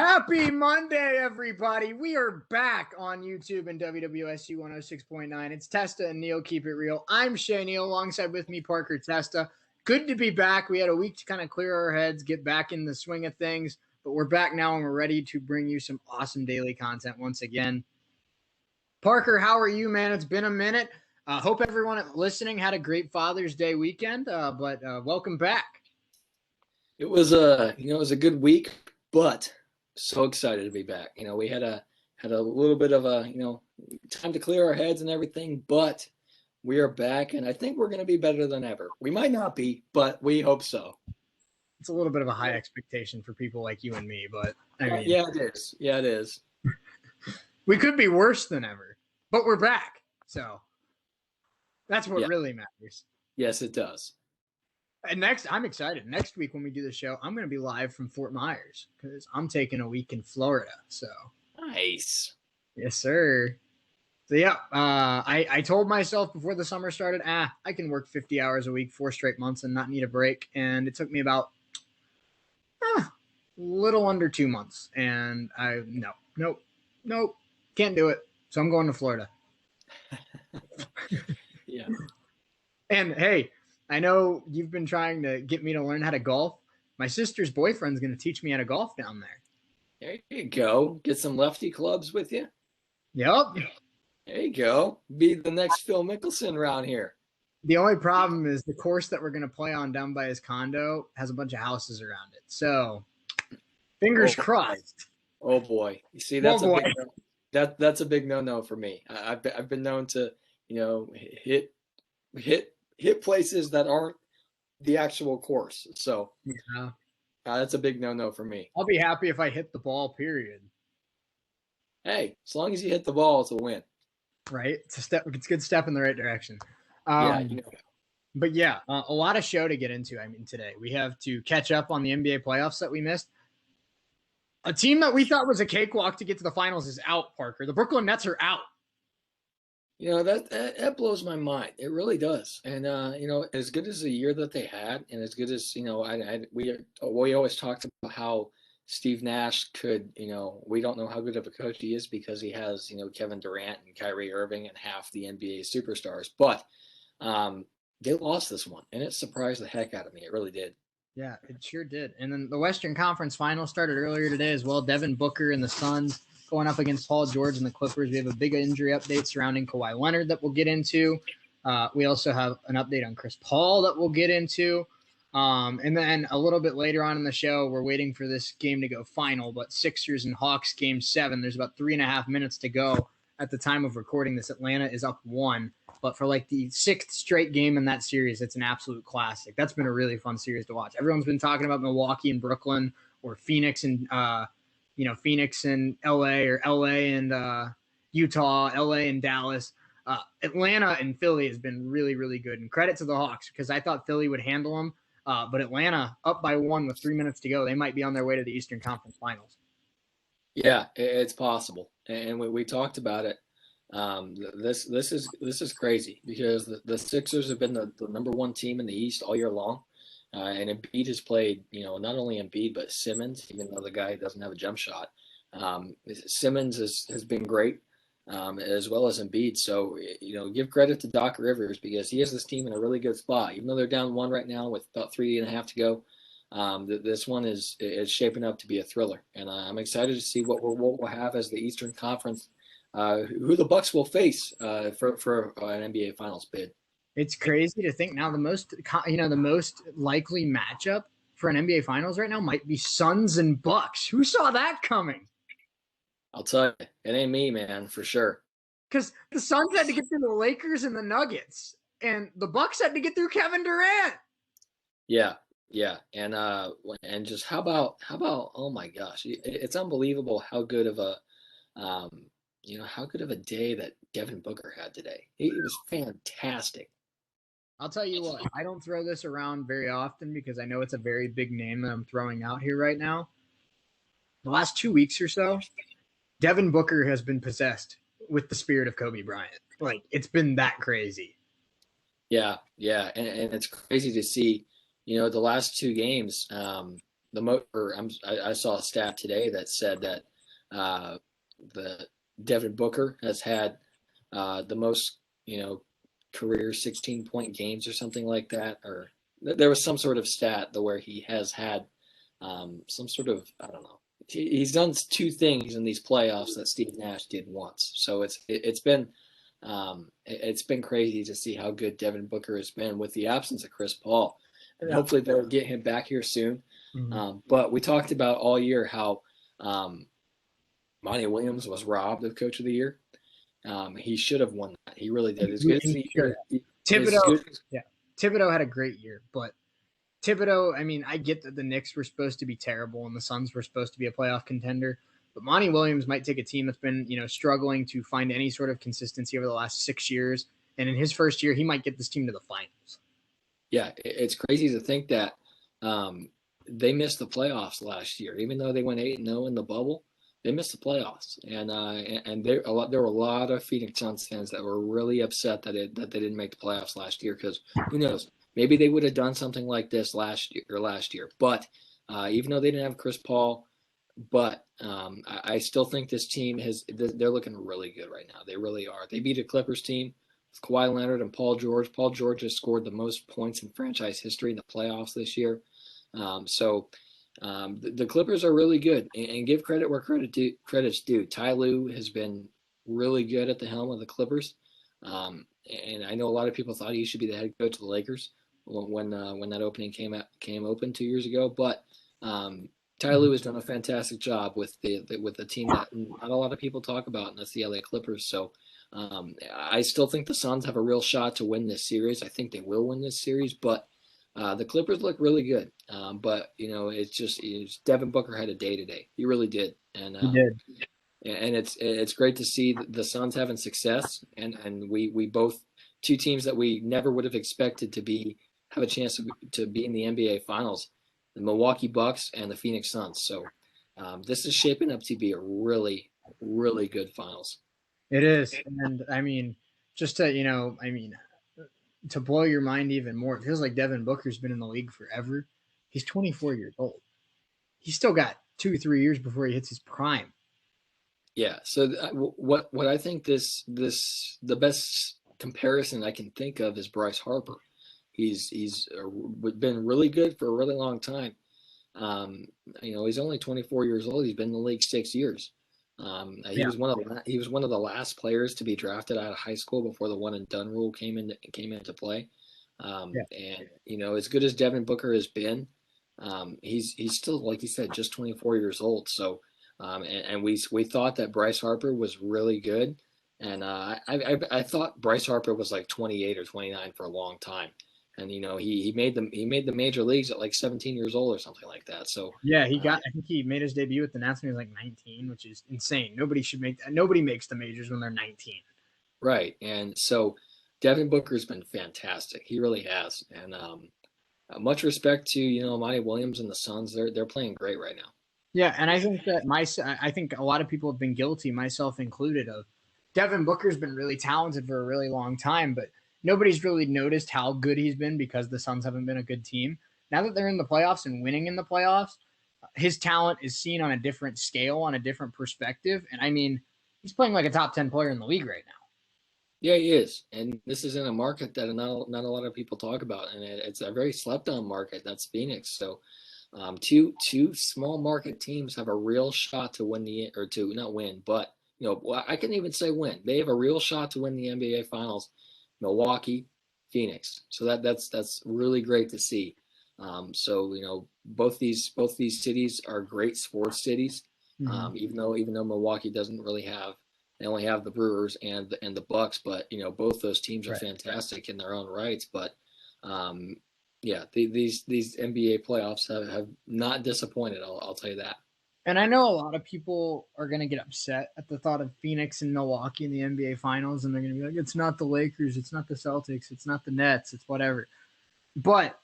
Happy Monday, everybody. We are back on YouTube and WWSU 106.9. It's Testa and Neal, Keep It Real. I'm Shea Neal, alongside with me, Parker Testa. Good to be back. We had a week to kind of clear our heads, get back in the swing of things, but we're back now and we're ready to bring you some awesome daily content once again. Parker, how are you, man? It's been a minute. Hope everyone listening had a great Father's Day weekend, but welcome back. It was a good week, but so excited to be back. We had a little bit of a time to clear our heads and everything, but we are back, and I think we're going to be better than ever. We might not be, but we hope so. It's a little bit of a high expectation for people like you and me, but I mean, yeah, it is. Yeah, it is. We could be worse than ever, but we're back, so that's what really matters. Yes, it does. And I'm excited. Next week when we do the show, I'm going to be live from Fort Myers because I'm taking a week in Florida. So nice. Yes, sir. So yeah, I told myself before the summer started, I can work 50 hours a week, 4 straight months, and not need a break. And it took me about a little under 2 months. And nope, can't do it. So I'm going to Florida. Yeah. And hey, I know you've been trying to get me to learn how to golf. My sister's boyfriend's going to teach me how to golf down there. There you go. Get some lefty clubs with you. Yep. There you go. Be the next Phil Mickelson around here. The only problem is the course that we're going to play on down by his condo has a bunch of houses around it. So fingers crossed. Oh boy. You see, that's a big no-no for me. I've been known to, hit places that aren't the actual course. So yeah, that's a big no-no for me. I'll be happy if I hit the ball, period. Hey, as long as you hit the ball, it's a win. Right? It's a good step in the right direction. Yeah, But yeah, a lot of show to get into. I mean, today we have to catch up on the NBA playoffs that we missed. A team that we thought was a cakewalk to get to the finals is out, Parker. The Brooklyn Nets are out. That blows my mind. It really does. And as good as the year that they had, and as good as we always talked about how Steve Nash could, we don't know how good of a coach he is because he has Kevin Durant and Kyrie Irving and half the NBA superstars. But they lost this one, and it surprised the heck out of me. It really did. Yeah, it sure did. And then the Western Conference Finals started earlier today as well. Devin Booker and the Suns going up against Paul George and the Clippers. We have a big injury update surrounding Kawhi Leonard that we'll get into. We also have an update on Chris Paul that we'll get into. And then a little bit later on in the show, we're waiting for this game to go final, but Sixers and Hawks game 7. There's about 3.5 minutes to go at the time of recording this. Atlanta is up 1, but for like the 6th straight game in that series, it's an absolute classic. That's been a really fun series to watch. Everyone's been talking about Milwaukee and Brooklyn or Phoenix and Phoenix and LA or LA and Utah, LA and Dallas. Atlanta and Philly has been really, really good. And credit to the Hawks because I thought Philly would handle them. But Atlanta up by 1 with 3 minutes to go. They might be on their way to the Eastern Conference Finals. Yeah, it's possible. And we talked about it. This is crazy because the Sixers have been the number 1 team in the East all year long. And Embiid has played, not only Embiid, but Simmons, even though the guy doesn't have a jump shot. Simmons has been great, as well as Embiid. So, give credit to Doc Rivers because he has this team in a really good spot. Even though they're down 1 right now with about 3.5 to go, this one is shaping up to be a thriller. And I'm excited to see what we'll have as the Eastern Conference, who the Bucks will face for an NBA Finals bid. It's crazy to think now the most likely matchup for an NBA Finals right now might be Suns and Bucks. Who saw that coming? I'll tell you, it ain't me, man, for sure. Because the Suns had to get through the Lakers and the Nuggets, and the Bucks had to get through Kevin Durant. Yeah, and just how about oh my gosh, it's unbelievable how good of a day that Devin Booker had today. It was fantastic. I'll tell you what, I don't throw this around very often because I know it's a very big name that I'm throwing out here right now. The last 2 weeks or so, Devin Booker has been possessed with the spirit of Kobe Bryant. Like, it's been that crazy. Yeah. And it's crazy to see, the last 2 games, I saw a stat today that said that the Devin Booker has had the most, career 16-point games or something like that, or there was some sort of stat where he has had some sort of, I don't know. He's done two things in these playoffs that Steve Nash did once. So it's been crazy to see how good Devin Booker has been with the absence of Chris Paul, and hopefully they'll get him back here soon. Mm-hmm. But we talked about all year how Monty Williams was robbed of Coach of the Year. He should have won that. He really did. As good as Thibodeau, yeah, Thibodeau had a great year, but Thibodeau, I mean, I get that the Knicks were supposed to be terrible and the Suns were supposed to be a playoff contender, but Monty Williams might take a team that's been, struggling to find any sort of consistency over the last 6 years, and in his first year, he might get this team to the finals. Yeah, it's crazy to think that they missed the playoffs last year, even though they went 8-0 in the bubble. They missed the playoffs, and there were a lot of Phoenix Suns fans that were really upset that they didn't make the playoffs last year, because who knows, maybe they would have done something like this last year. But even though they didn't have Chris Paul, but I still think this team they're looking really good right now. They really are. They beat a Clippers team with Kawhi Leonard and Paul George. Paul George has scored the most points in franchise history in the playoffs this year. The Clippers are really good, and give credit where credit's due. Ty Lue has been really good at the helm of the Clippers, and I know a lot of people thought he should be the head coach of the Lakers when that opening came open 2 years ago. But Ty Lue has done a fantastic job with the team that not a lot of people talk about, and that's the LA Clippers. So I still think the Suns have a real shot to win this series. I think they will win this series, but the Clippers look really good. But it's Devin Booker had a day today. He really did, and He did. And it's great to see the Suns having success, and we both, two teams that we never would have expected to have a chance to be in the NBA Finals, the Milwaukee Bucks and the Phoenix Suns. So this is shaping up to be a really, really good finals. It is, and I mean, just to to blow your mind even more, it feels like Devin Booker's been in the league forever. He's 24 years old. He's still got 2-3 years before he hits his prime. Yeah. So what I think the best comparison I can think of is Bryce Harper. He's been really good for a really long time. He's only 24 years old. He's been in the league 6 years. He was one of the last players to be drafted out of high school before the one and done rule came into play. And as good as Devin Booker has been, he's still, like you said, just 24 years old. So and we thought that Bryce Harper was really good, and I thought Bryce Harper was like 28 or 29 for a long time, and he made the major leagues at like 17 years old or something like that. So yeah, I think he made his debut with the Nats when he was like 19, which is insane. Nobody makes the majors when they're 19. Right, and so Devin Booker's been fantastic. He really has, and much respect to Monty Williams and the Suns. They're playing great right now. Yeah, and I think that I think a lot of people have been guilty, myself included, of Devin Booker's been really talented for a really long time, but nobody's really noticed how good he's been because the Suns haven't been a good team. Now that they're in the playoffs and winning in the playoffs, his talent is seen on a different scale, on a different perspective. And I mean, he's playing like a top 10 player in the league right now. Yeah, he is, and this is in a market that not a lot of people talk about, and it's a very slept-on market. That's Phoenix. So two small market teams have a real shot to win to not win, but I can even say win. They have a real shot to win the NBA Finals. Milwaukee, Phoenix. So that's really great to see. So both these cities are great sports cities. Mm-hmm. Even though Milwaukee doesn't really have, they only have the Brewers and the Bucks, but both those teams are fantastic in their own rights. But these NBA playoffs have not disappointed. I'll tell you that. And I know a lot of people are going to get upset at the thought of Phoenix and Milwaukee in the NBA Finals, and they're going to be like, it's not the Lakers, it's not the Celtics, it's not the Nets, it's whatever. But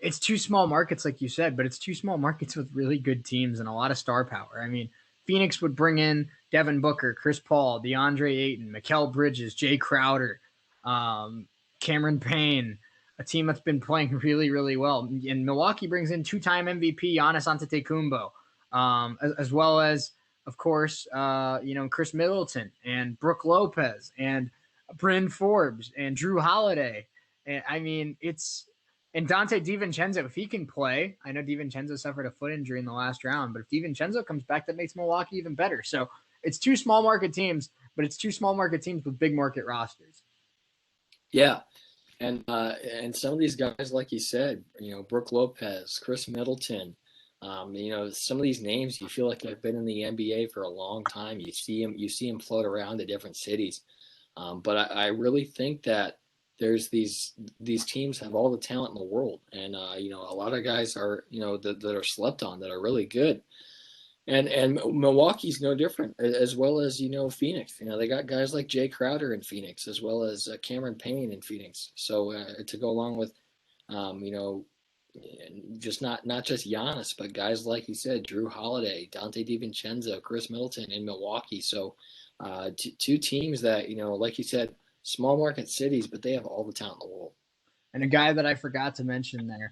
it's two small markets, like you said, but it's two small markets with really good teams and a lot of star power. I mean, Phoenix would bring in Devin Booker, Chris Paul, DeAndre Ayton, Mikal Bridges, Jay Crowder, Cameron Payne, a team that's been playing really, really well. And Milwaukee brings in two-time MVP Giannis Antetokounmpo, as well as, of course, Chris Middleton and Brooke Lopez and Bryn Forbes and Drew Holiday. And I mean, and Dante DiVincenzo, if he can play, I know DiVincenzo suffered a foot injury in the last round, but if DiVincenzo comes back, that makes Milwaukee even better. So it's two small market teams, but it's two small market teams with big market rosters. Yeah. And some of these guys, like you said, Brooke Lopez, Chris Middleton, some of these names, you feel like they've been in the NBA for a long time. You see them float around to different cities. But I really think that there's these teams have all the talent in the world, and a lot of guys are that are slept on, that are really good. And Milwaukee's no different, as well as Phoenix. They got guys like Jay Crowder in Phoenix, as well as Cameron Payne in Phoenix. So to go along with, just not just Giannis, but guys like you said, Drew Holiday, Dante DiVincenzo, Chris Middleton in Milwaukee. So two teams that like you said, small market cities, but they have all the talent in the world. And a guy that I forgot to mention there.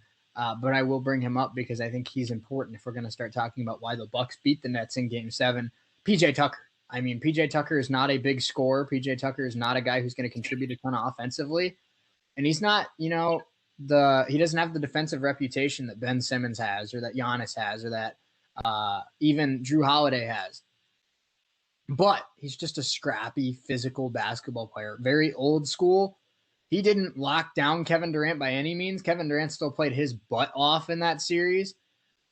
But I will bring him up because I think he's important if we're going to start talking about why the Bucks beat the Nets in Game 7. PJ Tucker. I mean, PJ Tucker is not a big scorer. PJ Tucker is not a guy who's going to contribute a ton offensively. And he's not, he doesn't have the defensive reputation that Ben Simmons has, or that Giannis has, or that even Drew Holiday has. But he's just a scrappy, physical basketball player. Very old school. He didn't lock down Kevin Durant by any means. Kevin Durant still played his butt off in that series.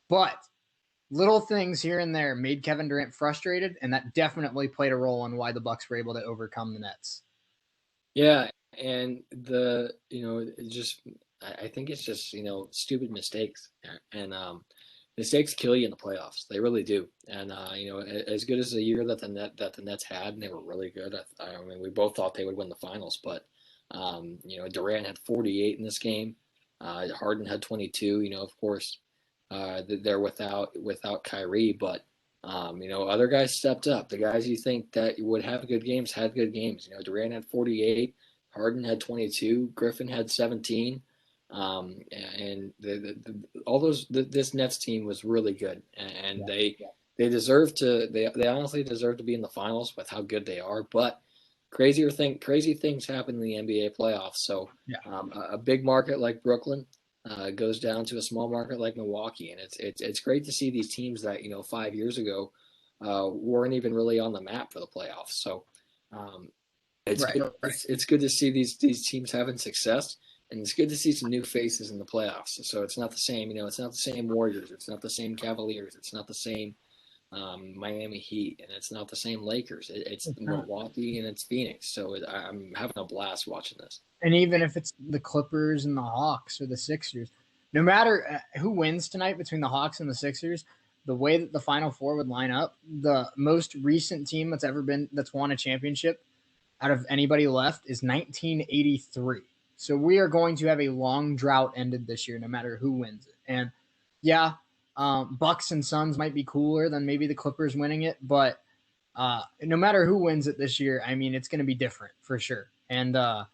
But little things here and there made Kevin Durant frustrated, and that definitely played a role in why the Bucks were able to overcome the Nets. Yeah, and I think it's just stupid mistakes, and mistakes kill you in the playoffs. They really do. And as good as the year that the Nets had, and they were really good. I mean, we both thought they would win the finals, but Durant had 48 in this game. Harden had 22. Of course, they're without Kyrie, but other guys stepped up. The guys you think that would have good games had good games. Durant had 48, Harden had 22, Griffin had 17, and this Nets team was really good, and they deserve to. They honestly deserve to be in the finals with how good they are, but. Crazy things happen in the NBA playoffs. So a big market like Brooklyn goes down to a small market like Milwaukee, and it's great to see these teams that 5 years ago weren't even really on the map for the playoffs. So it's good to see these teams having success, and it's good to see some new faces in the playoffs. So it's not the same, it's not the same Warriors, it's not the same Cavaliers, it's not the same Miami Heat, and it's not the same Lakers. It's Milwaukee and it's Phoenix. So I'm having a blast watching this. And even if it's the Clippers and the Hawks or the Sixers, no matter who wins tonight between the Hawks and the Sixers, the way that the Final Four would line up, the most recent team that's won a championship out of anybody left is 1983. So we are going to have a long drought ended this year, no matter who wins it. And Bucks and Suns might be cooler than maybe the Clippers winning it, but no matter who wins it this year, I mean, it's going to be different for sure. And I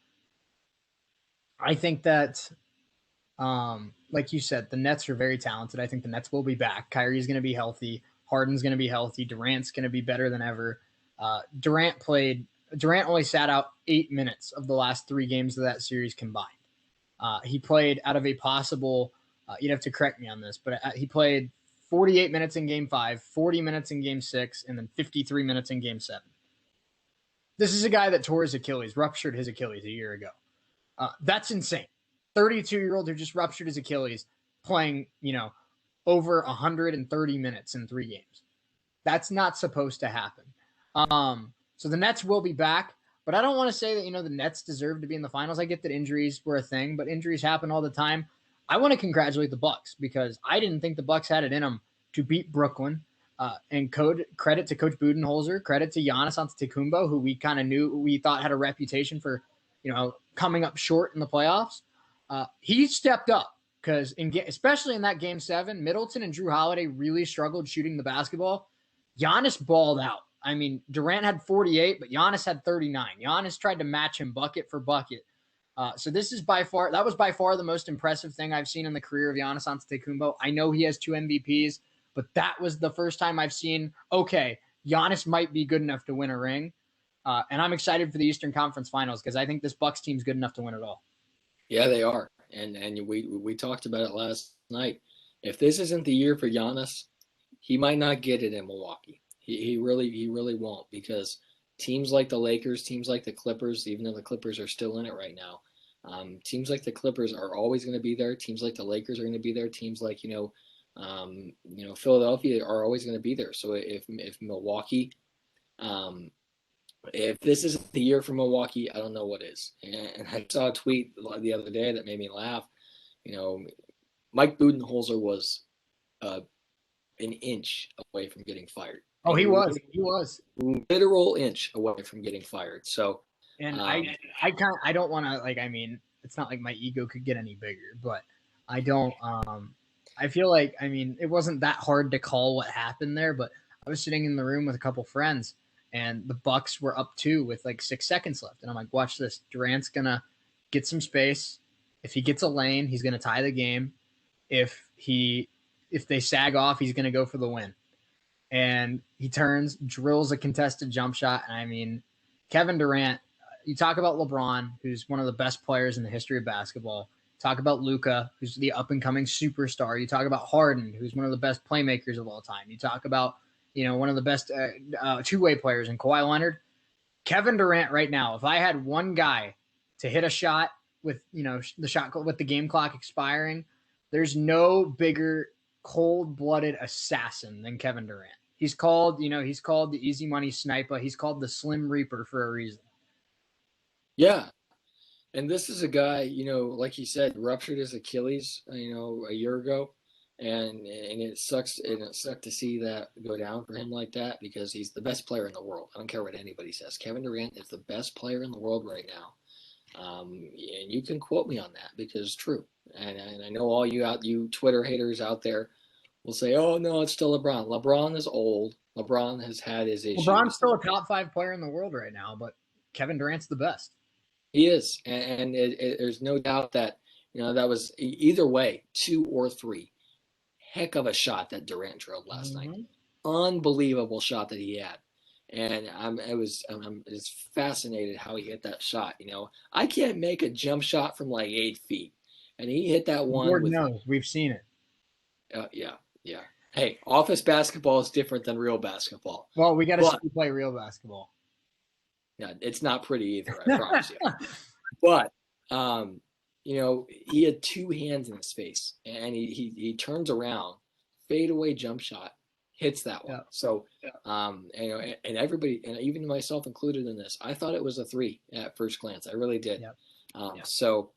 think that, like you said, the Nets are very talented. I think the Nets will be back. Kyrie's going to be healthy. Harden's going to be healthy. Durant's going to be better than ever. Durant only sat out 8 minutes of the last 3 games of that series combined. He played out of a possible you'd have to correct me on this, but he played 48 minutes in Game 5, 40 minutes in Game 6, and then 53 minutes in Game 7. This is a guy that tore his Achilles, ruptured his Achilles a year ago. That's insane. 32-year-old who just ruptured his Achilles playing, over 130 minutes in 3 games. That's not supposed to happen. So the Nets will be back, but I don't want to say that, the Nets deserve to be in the finals. I get that injuries were a thing, but injuries happen all the time. I want to congratulate the Bucks because I didn't think the Bucks had it in them to beat Brooklyn. And credit to Coach Budenholzer, credit to Giannis Antetokounmpo, who we kind of we thought had a reputation for, coming up short in the playoffs. He stepped up because especially in that Game 7, Middleton and Drew Holiday really struggled shooting the basketball. Giannis balled out. I mean, Durant had 48, but Giannis had 39. Giannis tried to match him bucket for bucket. So this is that was by far the most impressive thing I've seen in the career of Giannis Antetokounmpo. I know he has 2 MVPs, but that was the first time I've seen, okay, Giannis might be good enough to win a ring. And I'm excited for the Eastern Conference Finals because I think this Bucks team's good enough to win it all. Yeah, they are. And we talked about it last night. If this isn't the year for Giannis, he might not get it in Milwaukee. He really won't, because teams like the Lakers, teams like the Clippers, even though the Clippers are still in it right now, teams like the Clippers are always going to be there. Teams like the Lakers are going to be there. Teams like Philadelphia are always going to be there. So if Milwaukee, if this isn't the year for Milwaukee, I don't know what is. And I saw a tweet the other day that made me laugh. Mike Budenholzer was an inch away from getting fired. Oh, he was. He was. Literal inch away from getting fired. So, and I don't want to, it's not like my ego could get any bigger, but I don't, I feel like, it wasn't that hard to call what happened there, but I was sitting in the room with a couple friends and the Bucks were up 2 with like 6 seconds left. And I'm like, watch this. Durant's going to get some space. If he gets a lane, he's going to tie the game. If they sag off, he's going to go for the win. And he turns, drills a contested jump shot. And Kevin Durant, you talk about LeBron, who's one of the best players in the history of basketball. Talk about Luka, who's the up-and-coming superstar. You talk about Harden, who's one of the best playmakers of all time. You talk about, one of the best two-way players in Kawhi Leonard. Kevin Durant right now, if I had one guy to hit a shot with, the shot with the game clock expiring, there's no bigger cold-blooded assassin than Kevin Durant. He's called the easy money sniper. He's called the Slim Reaper for a reason. Yeah. And this is a guy, like you said, ruptured his Achilles, a year ago. And it sucks. And it sucked to see that go down for him like that, because he's the best player in the world. I don't care what anybody says. Kevin Durant is the best player in the world right now. And you can quote me on that, because it's true. And I know all you Twitter haters out there will say, oh, no, it's still LeBron. LeBron is old. LeBron has had his issues. LeBron's still a top 5 player in the world right now, but Kevin Durant's the best. He is. And there's no doubt that, that was either way, 2 or 3. Heck of a shot that Durant drilled last night. Unbelievable shot that he had. And I'm just fascinated how he hit that shot. I can't make a jump shot from like 8 feet. And he hit that one. Lord knows. We've seen it. Yeah. Hey, office basketball is different than real basketball. Well, we got to see you play real basketball. Yeah, it's not pretty either, I promise you. But, he had 2 hands in his face, and he turns around, fadeaway jump shot, hits that one. Yeah. So, and everybody, and even myself included in this, I thought it was a 3 at first glance. I really did. Yep. So,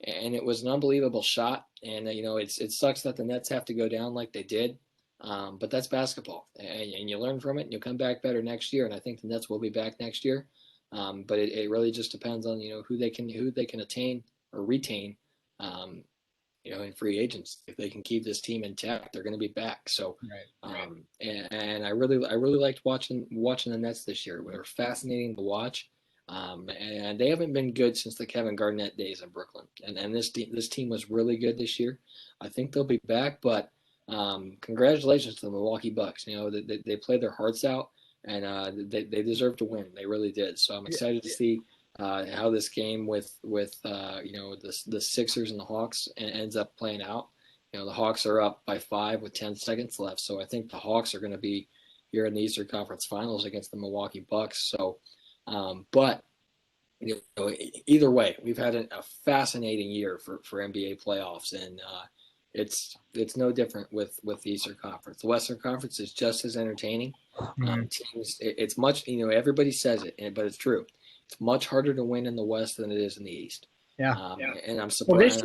and it was an unbelievable shot. And, it sucks that the Nets have to go down like they did. But that's basketball, and you learn from it, and you'll come back better next year. And I think the Nets will be back next year. But it really just depends on, who they can attain or retain, in free agents. If they can keep this team intact, they're going to be back. So, right. And I really liked watching the Nets this year. They were fascinating to watch. And they haven't been good since the Kevin Garnett days in Brooklyn. And this team was really good this year. I think they'll be back, but congratulations to the Milwaukee Bucks. They played their hearts out, and they deserve to win. They really did. So I'm excited to see how this game with the Sixers and the Hawks ends up playing out. The Hawks are up by 5 with 10 seconds left. So I think the Hawks are going to be here in the Eastern Conference Finals against the Milwaukee Bucks. So, but either way, we've had a fascinating year for NBA playoffs, and it's no different with the Eastern Conference. The Western Conference is just as entertaining. Teams, it's much, everybody says it, but it's true. It's much harder to win in the West than it is in the East. Yeah. And I'm surprised.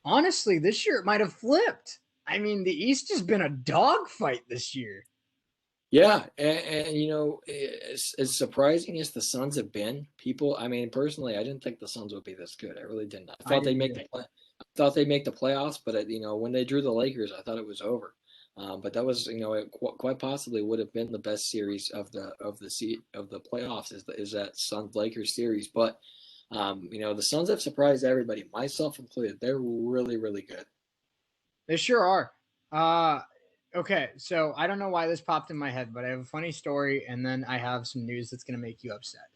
Well, this year it might have flipped. The East has been a dogfight this year. Yeah, and as surprising as the Suns have been, personally, I didn't think the Suns would be this good. I really didn't. I thought they'd make the playoffs, but when they drew the Lakers, I thought it was over. But that was, it quite possibly would have been the best series of the playoffs is that Suns Lakers series. But The Suns have surprised everybody, myself included. They're really, really good. They sure are. Okay, so I don't know why this popped in my head, but I have a funny story, and then I have some news that's going to make you upset.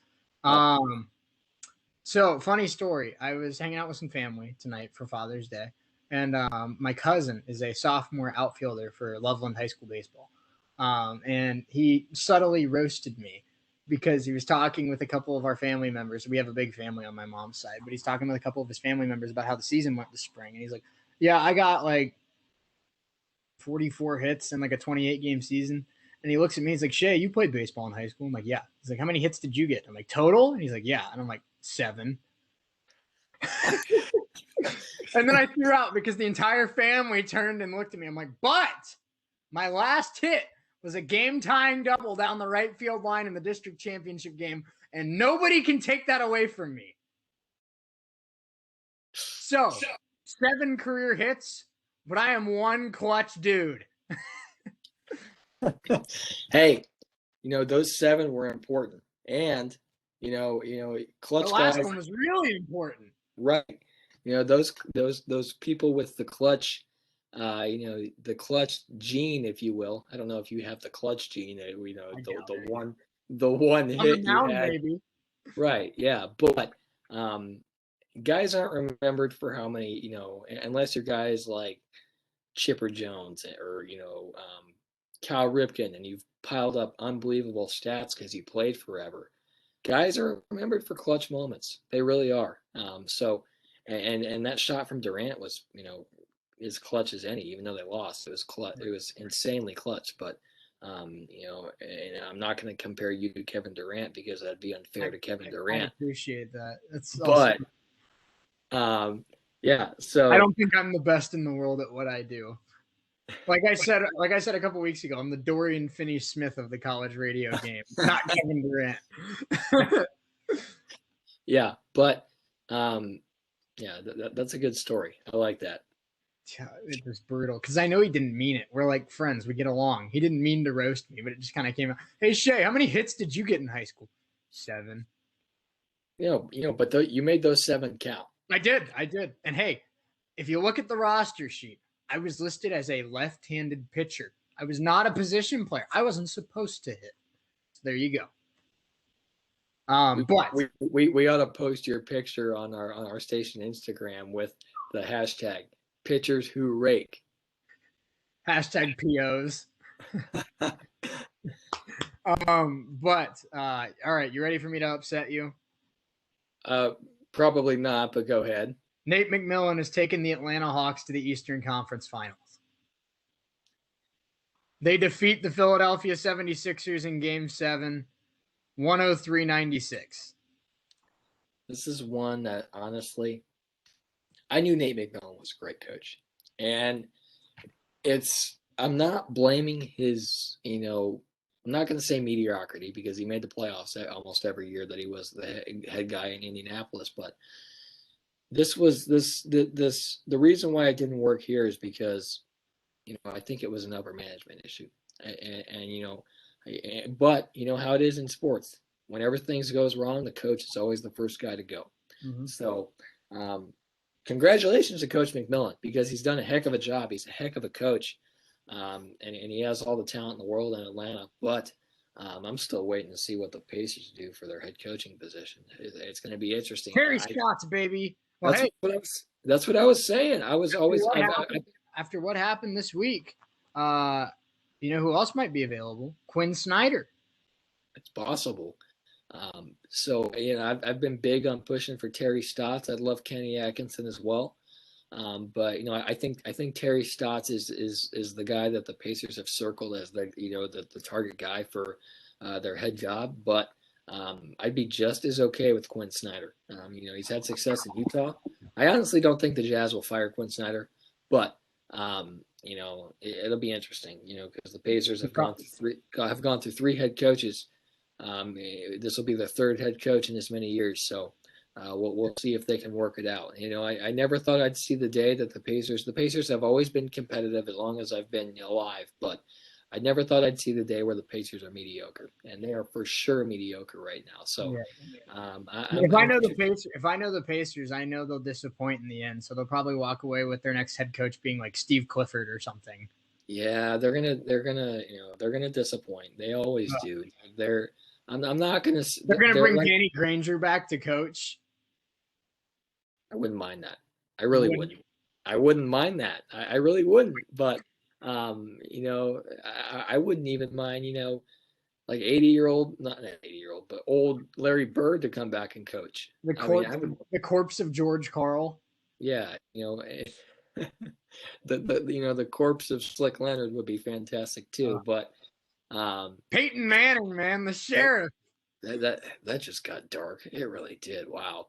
So funny story. I was hanging out with some family tonight for Father's Day, and my cousin is a sophomore outfielder for Loveland High School baseball, and he subtly roasted me because he was talking with a couple of our family members. We have a big family on my mom's side, but he's talking with a couple of his family members about how the season went this spring, and he's like, "Yeah, I got like 44 hits in like a 28 game season." And he looks at me, he's like, "Shea, you played baseball in high school?" I'm like, "Yeah." He's like, "How many hits did you get?" I'm like, "Total?" And he's like, "Yeah." And I'm like, 7. And then I threw out because the entire family turned and looked at me. I'm like, "But my last hit was a game tying double down the right field line in the district championship game, and nobody can take that away from me." So 7 career hits, but I am one clutch dude. Hey, those 7 were important, and clutch The last guys. one was really important. Right. Those people with the clutch, the clutch gene, if you will. I don't know if you have the clutch gene, the one hit you Mound, had. maybe. Right. Yeah. But guys aren't remembered for how many, unless you're guys like Chipper Jones or, Cal Ripken, and you've piled up unbelievable stats because you played forever. Guys are remembered for clutch moments. They really are. And that shot from Durant was, as clutch as any. Even though they lost, it was clutch. It was insanely clutch. But and I'm not going to compare you to Kevin Durant because that'd be unfair to Kevin Durant. I appreciate that. That's but yeah. So I don't think I'm the best in the world at what I do. Like I said a couple weeks ago, I'm the Dorian Finney-Smith of the college radio game, not Kevin Durant. Yeah, but that's a good story. I like that. Yeah, it was brutal because I know he didn't mean it. We're like friends. We get along. He didn't mean to roast me, but it just kind of came out. "Hey, Shea, how many hits did you get in high school?" 7. But you made those 7 count. I did. And hey, if you look at the roster sheet, I was listed as a left-handed pitcher. I was not a position player. I wasn't supposed to hit. So there you go. But we ought to post your picture on our station Instagram with the hashtag pitchers who rake. Hashtag POs. But all right, you ready for me to upset you? Probably not, but go ahead. Nate McMillan has taken the Atlanta Hawks to the Eastern Conference Finals. They defeat the Philadelphia 76ers in Game 7, 103-96. This is one that, honestly, I knew Nate McMillan was a great coach. And I'm not blaming his, I'm not going to say mediocrity because he made the playoffs almost every year that he was the head guy in Indianapolis. But the reason why it didn't work here is because, I think it was an upper management issue. But you know how it is in sports. Whenever things goes wrong, the coach is always the first guy to go. Mm-hmm. So, congratulations to Coach McMillan because he's done a heck of a job. He's a heck of a coach, and he has all the talent in the world in Atlanta. But I'm still waiting to see what the Pacers do for their head coaching position. It's going to be interesting. Terry Stotts, baby. Well, that's what I was saying. I was always after what happened this week. You know who else might be available? Quinn Snyder. It's possible. So I've been big on pushing for Terry Stotts. I'd love Kenny Atkinson as well. But I think Terry Stotts is the guy that the Pacers have circled as the target guy for their head job. But I'd be just as okay with Quinn Snyder. He's had success in Utah. I honestly don't think the Jazz will fire Quinn Snyder, but it'll be interesting. Because the Pacers have gone through 3 head coaches. This will be their 3rd head coach in as many years. So we'll see if they can work it out. I never thought I'd see the day that the Pacers have always been competitive as long as I've been alive, but I never thought I'd see the day where the Pacers are mediocre, and they are for sure mediocre right now. So, if I know the Pacers, I know they'll disappoint in the end. So they'll probably walk away with their next head coach being like Steve Clifford or something. Yeah, they're gonna disappoint. They always do. I'm not gonna. They're gonna bring like, Danny Granger back to coach. I wouldn't mind that. I really wouldn't. I wouldn't mind that. I really wouldn't. But I wouldn't even mind, like 80-year-old, not an 80-year-old, but old Larry Bird to come back and coach. The corpse of George Karl. Yeah, the corpse of Slick Leonard would be fantastic too. But Peyton Manning, man, the sheriff. That just got dark. It really did. Wow.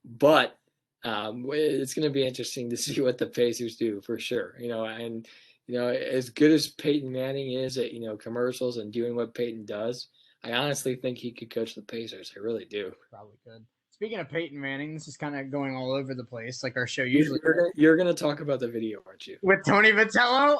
But it's going to be interesting to see what the Pacers do for sure. And as good as Peyton Manning is at commercials and doing what Peyton does, I honestly think he could coach the Pacers. I really do. Probably could. Speaking of Peyton Manning, this is kind of going all over the place, like our show usually. You're gonna talk about the video, aren't you? With Tony Vitello?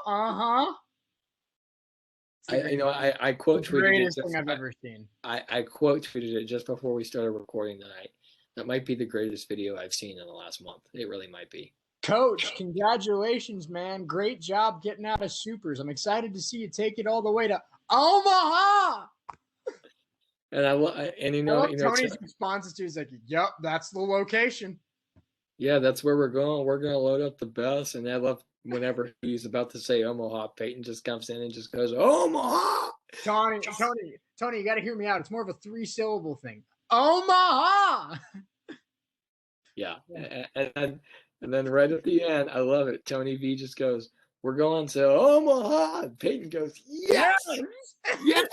I quote tweeted the greatest thing I've ever seen. I quote tweeted it just before we started recording tonight. That might be the greatest video I've seen in the last month. It really might be. Coach, congratulations, man. Great job getting out of supers. I'm excited to see you take it all the way to Omaha. Tony's response to is like, "Yep, that's the location." Yeah, that's where we're going. We're going to load up the bus, and I love whenever he's about to say Omaha, Peyton just comes in and just goes Omaha. Tony, you got to hear me out. It's more of a 3-syllable thing. Omaha. Yeah, and then right at the end, I love it. Tony V just goes, "We're going to Omaha." And Peyton goes, "Yes, yes."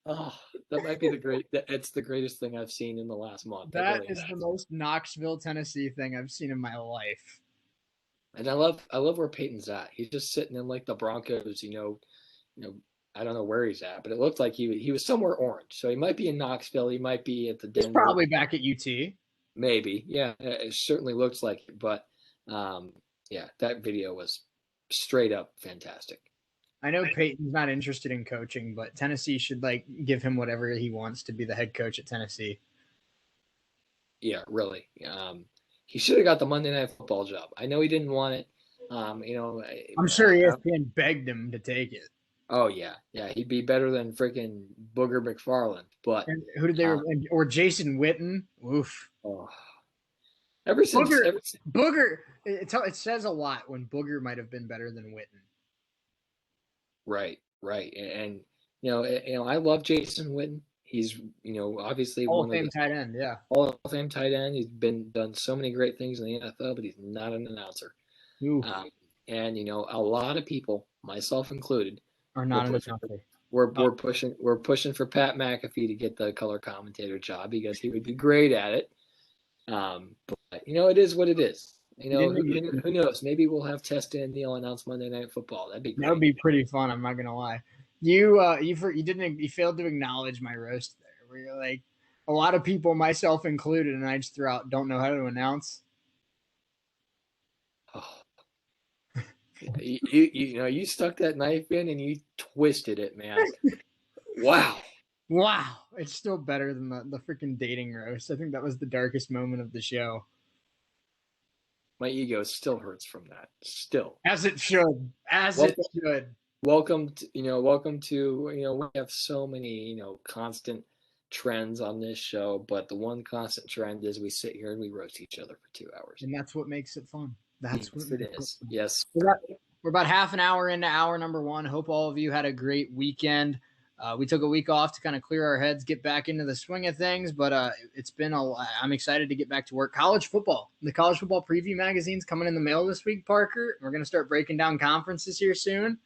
Oh, that might be it's the greatest thing I've seen in the last month. That really is the most Knoxville, Tennessee thing I've seen in my life. And I love where Peyton's at. He's just sitting in like the Broncos, I don't know where he's at, but it looked like he was somewhere orange. So he might be in Knoxville. He might be at the Denver. He's probably back at UT. Maybe. Yeah, it certainly looks like it. But that video was straight up fantastic. I know Peyton's not interested in coaching, but Tennessee should give him whatever he wants to be the head coach at Tennessee. Yeah, really. He should have got the Monday Night Football job. I know he didn't want it. I'm sure ESPN begged him to take it. Oh yeah, he'd be better than freaking Booger McFarland. But who did they or Jason Witten? Oof. Oh. Ever since Booger, it says a lot when Booger might have been better than Witten. Right, and I love Jason Witten. He's obviously Hall of Fame tight end, yeah. Hall of Fame tight end. He's done so many great things in the NFL, but he's not an announcer. And a lot of people, myself included, are not an announcer. We're pushing for Pat McAfee to get the color commentator job because he would be great at it. But it is what it is. Who knows? Maybe we'll have Testa and Neal announce Monday Night Football. That'd be great. That would be pretty fun. I'm not gonna lie. You failed to acknowledge my roast there. Where you're like, a lot of people, myself included, and I just threw out, don't know how to announce. Oh. You stuck that knife in and you twisted it, man. Wow. It's still better than the freaking dating roast. I think that was the darkest moment of the show. My ego still hurts from that. Still. As it should. It should. Welcome to we have so many, constant trends on this show, but the one constant trend is we sit here and we roast each other for 2 hours. And that's what makes it fun. That's what it is. Yes. We're about half an hour into hour number 1. Hope all of you had a great weekend. We took a week off to kind of clear our heads, get back into the swing of things, but it's been I'm excited to get back to work. College football. The College Football Preview magazine's coming in the mail this week, Parker. We're going to start breaking down conferences here soon.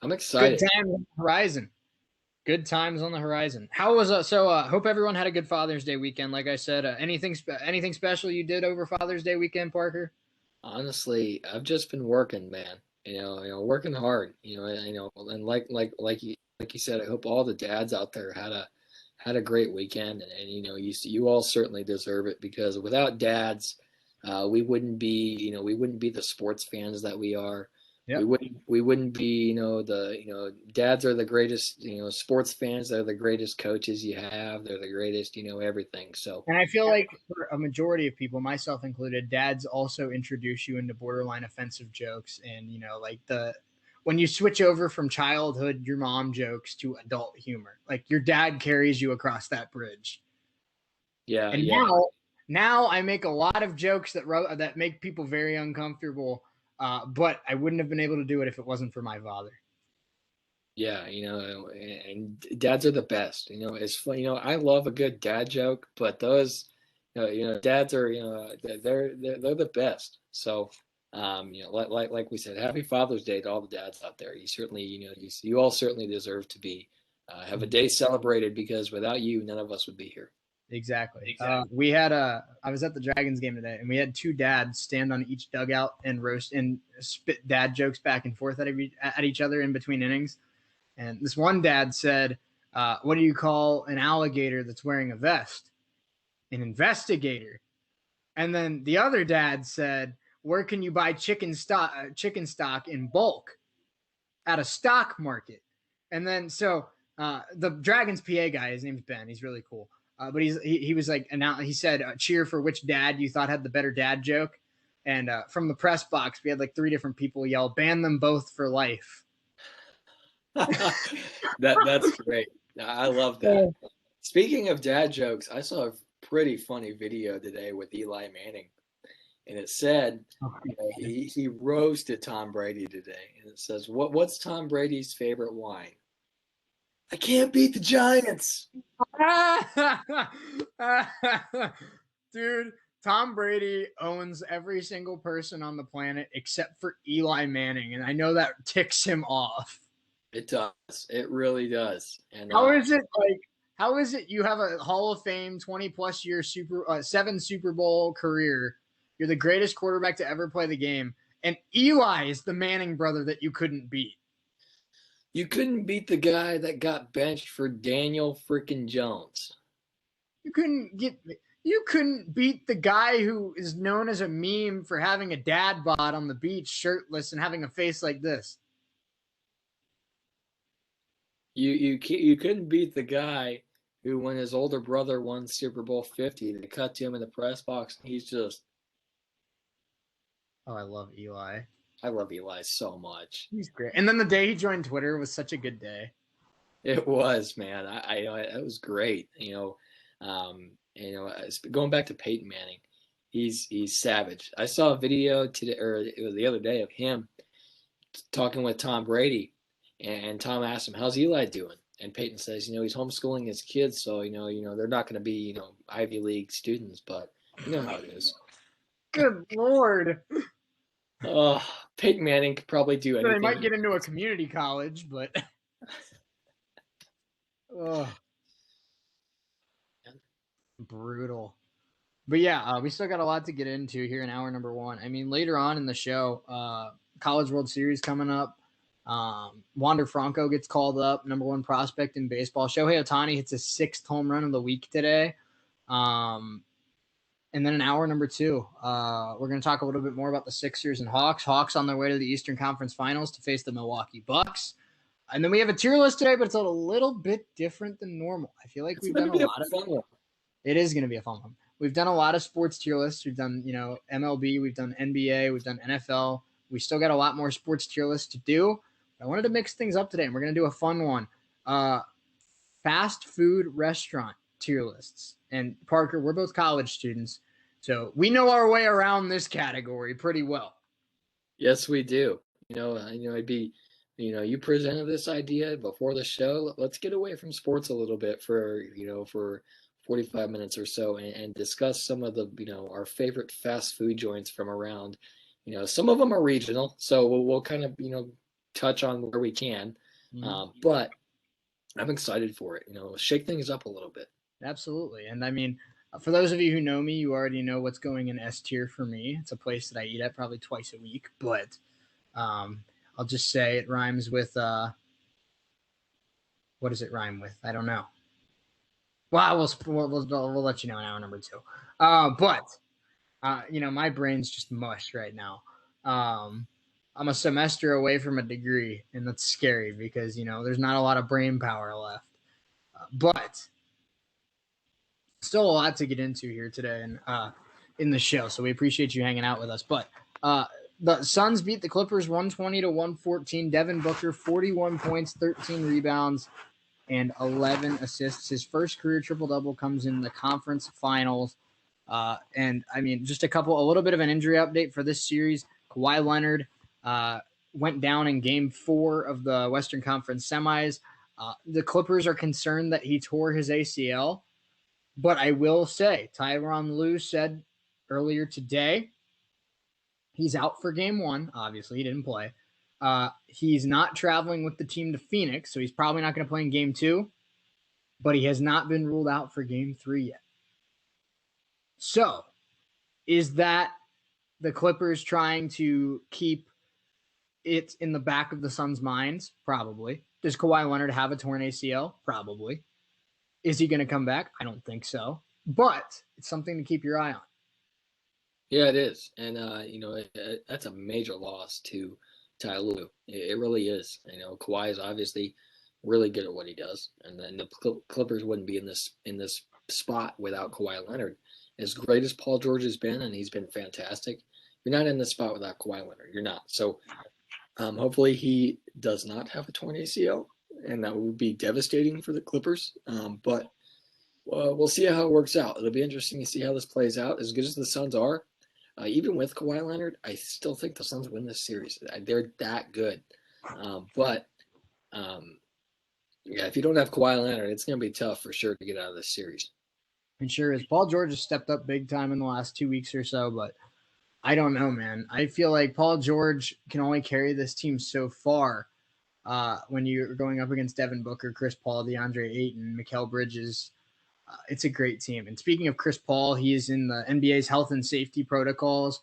I'm excited. Good times on the horizon. Good times on the horizon. How was hope everyone had a good Father's Day weekend. Like I said, anything special you did over Father's Day weekend, Parker? Honestly, I've just been working, man. Working hard. And like you said, I hope all the dads out there had a great weekend, and you all certainly deserve it, because without dads, we wouldn't be the sports fans that we are. Yep. We wouldn't be, dads are the greatest, sports fans. They're the greatest coaches you have. They're the greatest, everything. So, And I feel like for a majority of people, myself included, dads also introduce you into borderline offensive jokes. And, like when you switch over from childhood, your mom jokes to adult humor, like your dad carries you across that bridge. yeah, And yeah. now I make a lot of jokes that make people very uncomfortable. But I wouldn't have been able to do it if it wasn't for my father. Yeah, and dads are the best. It's fun. I love a good dad joke, but those, dads are, they're the best. So, like we said, happy Father's Day to all the dads out there. You certainly, you all certainly deserve to be have a day celebrated, because without you, none of us would be here. Exactly. I was at the Dragons game today, and we had two dads stand on each dugout and roast and spit dad jokes back and forth at each other in between innings. And this one dad said, "What do you call an alligator that's wearing a vest? An investigator." And then the other dad said, "Where can you buy chicken stock in bulk? At a stock market." And then the Dragons PA guy, his name's Ben. He's really cool. But he was like, he said, cheer for which dad you thought had the better dad joke. And from the press box, we had like 3 different people yell, "Ban them both for life." That's great. I love that. Speaking of dad jokes, I saw a pretty funny video today with Eli Manning, and it said, he roasted Tom Brady today, and it says, what's Tom Brady's favorite wine? I can't beat the Giants. Dude, Tom Brady owns every single person on the planet except for Eli Manning, and I know that ticks him off. It does. It really does. And how is it you have a Hall of Fame 20+ year 7 Super Bowl career? You're the greatest quarterback to ever play the game, and Eli is the Manning brother that you couldn't beat. You couldn't beat the guy that got benched for Daniel freaking Jones. You couldn't beat the guy who is known as a meme for having a dad bod on the beach, shirtless, and having a face like this. You couldn't beat the guy who, when his older brother won Super Bowl 50, they cut to him in the press box, and he's just. Oh, I love Eli. I love Eli so much. He's great. And then the day he joined Twitter was such a good day. It was, man. It was great. Going back to Peyton Manning, he's savage. I saw a video today, or it was the other day, of him talking with Tom Brady, and Tom asked him, "How's Eli doing?" And Peyton says, he's homeschooling his kids, so they're not going to be Ivy League students, but you know how it is. Good Lord. Oh, Peyton Manning could probably do anything. They might get into a community college, but brutal. But yeah, we still got a lot to get into here in hour number 1. I mean, later on in the show, College World Series coming up. Wander Franco gets called up, number 1 prospect in baseball. Shohei Ohtani hits his 6th home run of the week today. And then in hour number 2, we're going to talk a little bit more about the Sixers and Hawks. Hawks on their way to the Eastern Conference Finals to face the Milwaukee Bucks. And then we have a tier list today, but it's a little bit different than normal. I feel like we've done a lot of fun one. It is going to be a fun one. We've done a lot of sports tier lists. We've done, MLB, we've done NBA, we've done NFL. We still got a lot more sports tier lists to do. I wanted to mix things up today, and we're going to do a fun one. Fast food restaurant tier lists. And Parker, we're both college students, so we know our way around this category pretty well. Yes, we do. It'd be, you presented this idea before the show. Let's get away from sports a little bit for 45 minutes or so and discuss some of the, our favorite fast food joints from around. Some of them are regional, so we'll kind of, touch on where we can. But I'm excited for it. Shake things up a little bit. Absolutely. And I mean, for those of you who know me, you already know what's going in S tier for me. It's a place that I eat at probably twice a week, but I'll just say it rhymes with what does it rhyme with? I don't know. Well, we'll let you know in hour number 2. But my brain's just mush right now. I'm a semester away from a degree, and that's scary because, there's not a lot of brain power left. But still a lot to get into here today and in the show. So we appreciate you hanging out with us. But the Suns beat the Clippers 120-114. Devin Booker, 41 points, 13 rebounds, and 11 assists. His first career triple-double comes in the conference finals. And, just a little bit of an injury update for this series. Kawhi Leonard went down in Game 4 of the Western Conference semis. The Clippers are concerned that he tore his ACL. But I will say, Tyronn Lue said earlier today he's out for Game 1. Obviously, he didn't play. He's not traveling with the team to Phoenix, so he's probably not going to play in Game 2. But he has not been ruled out for Game 3 yet. So, is that the Clippers trying to keep it in the back of the Suns' minds? Probably. Does Kawhi Leonard have a torn ACL? Probably. Is he going to come back? I don't think so. But it's something to keep your eye on. Yeah, it is. And, that's a major loss to Ty Lue. It really is. Kawhi is obviously really good at what he does. And then the Clippers wouldn't be in this spot without Kawhi Leonard. As great as Paul George has been, and he's been fantastic, you're not in this spot without Kawhi Leonard. You're not. So hopefully he does not have a torn ACL. And that would be devastating for the Clippers. But we'll see how it works out. It'll be interesting to see how this plays out. As good as the Suns are, even with Kawhi Leonard, I still think the Suns win this series. They're that good. If you don't have Kawhi Leonard, it's going to be tough for sure to get out of this series. And sure is. Paul George has stepped up big time in the last 2 weeks or so, but I don't know, man. I feel like Paul George can only carry this team so far. When you're going up against Devin Booker, Chris Paul, DeAndre Ayton, Mikal Bridges, it's a great team. And speaking of Chris Paul, he is in the NBA's health and safety protocols,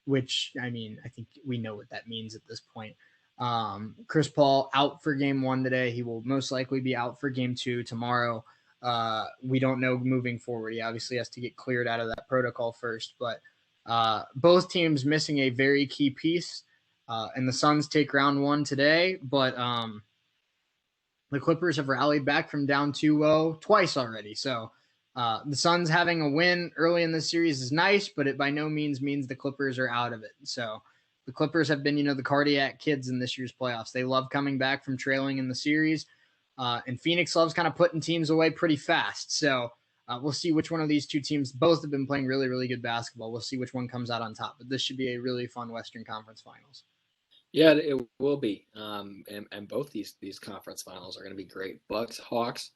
which, I think we know what that means at this point. Chris Paul out for Game 1 today. He will most likely be out for Game 2 tomorrow. We don't know moving forward. He obviously has to get cleared out of that protocol first. But both teams missing a very key piece. And the Suns take round 1 today, but the Clippers have rallied back from down 2-0 twice already. So the Suns having a win early in this series is nice, but it by no means the Clippers are out of it. So the Clippers have been, the cardiac kids in this year's playoffs. They love coming back from trailing in the series, and Phoenix loves kind of putting teams away pretty fast. So we'll see which one of these two teams. Both have been playing really, really good basketball. We'll see which one comes out on top. But this should be a really fun Western Conference Finals. Yeah, it will be. And both these conference finals are going to be great. Bucks, Hawks,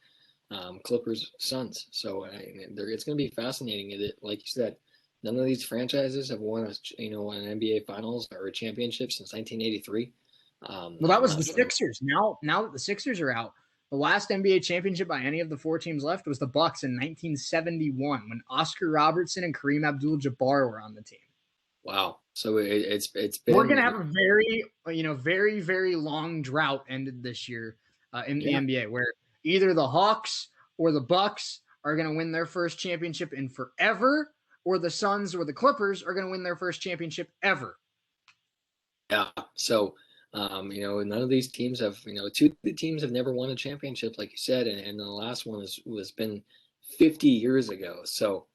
Clippers, Suns. So it's going to be fascinating. Like you said, none of these franchises have won an NBA Finals or a championship since 1983. Well, that was the Sixers. Now that the Sixers are out, the last NBA championship by any of the 4 teams left was the Bucks in 1971 when Oscar Robertson and Kareem Abdul-Jabbar were on the team. Wow. So it's been. We're gonna have a very, very, very long drought ended this year in the NBA, where either the Hawks or the Bucks are gonna win their first championship in forever, or the Suns or the Clippers are gonna win their first championship ever. Yeah. So, none of these teams have. 2 of the teams have never won a championship, like you said, and the last one was been 50 years ago. So.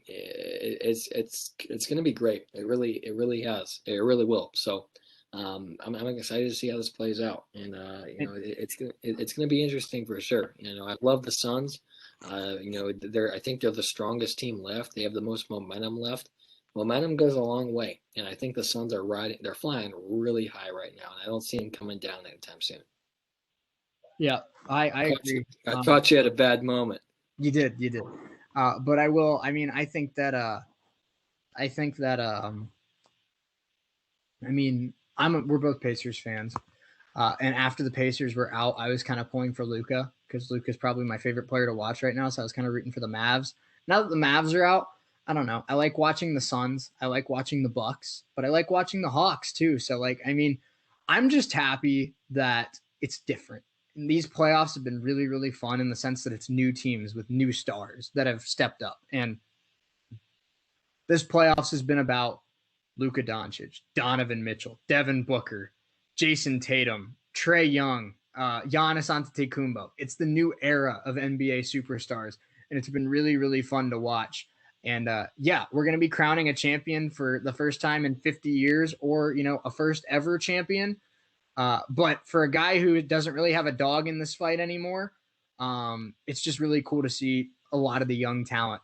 It's going to be great. It really has. It really will. So I'm excited to see how this plays out, and it's going to be interesting for sure. I love the Suns. I think they're the strongest team left. They have the most momentum left. Momentum goes a long way, and I think the Suns are they're flying really high right now, and I don't see them coming down anytime soon. Yeah, I agree. I thought you had a bad moment. You did. But I will. I think that. We're both Pacers fans, and after the Pacers were out, I was kind of pulling for Luka because Luka's probably my favorite player to watch right now. So I was kind of rooting for the Mavs. Now that the Mavs are out, I don't know. I like watching the Suns. I like watching the Bucks, but I like watching the Hawks too. So I'm just happy that it's different. And these playoffs have been really, really fun in the sense that it's new teams with new stars that have stepped up. And this playoffs has been about Luka Doncic, Donovan Mitchell, Devin Booker, Jason Tatum, Trae Young, Giannis Antetokounmpo. It's the new era of NBA superstars, and it's been really, really fun to watch. And yeah, we're going to be crowning a champion for the first time in 50 years, or a first ever champion. But for a guy who doesn't really have a dog in this fight anymore, it's just really cool to see a lot of the young talent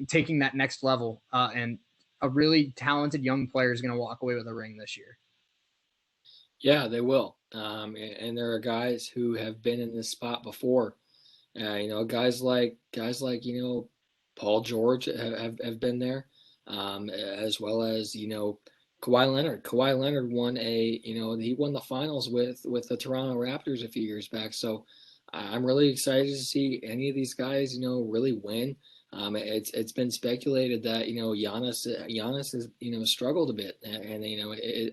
taking that next level, and a really talented young player is going to walk away with a ring this year. Yeah, they will. And there are guys who have been in this spot before. Guys like Paul George have been there, as well as Kawhi Leonard. Kawhi Leonard won he won the finals with the Toronto Raptors a few years back. So I'm really excited to see any of these guys really win. It's been speculated that Giannis has struggled a bit, and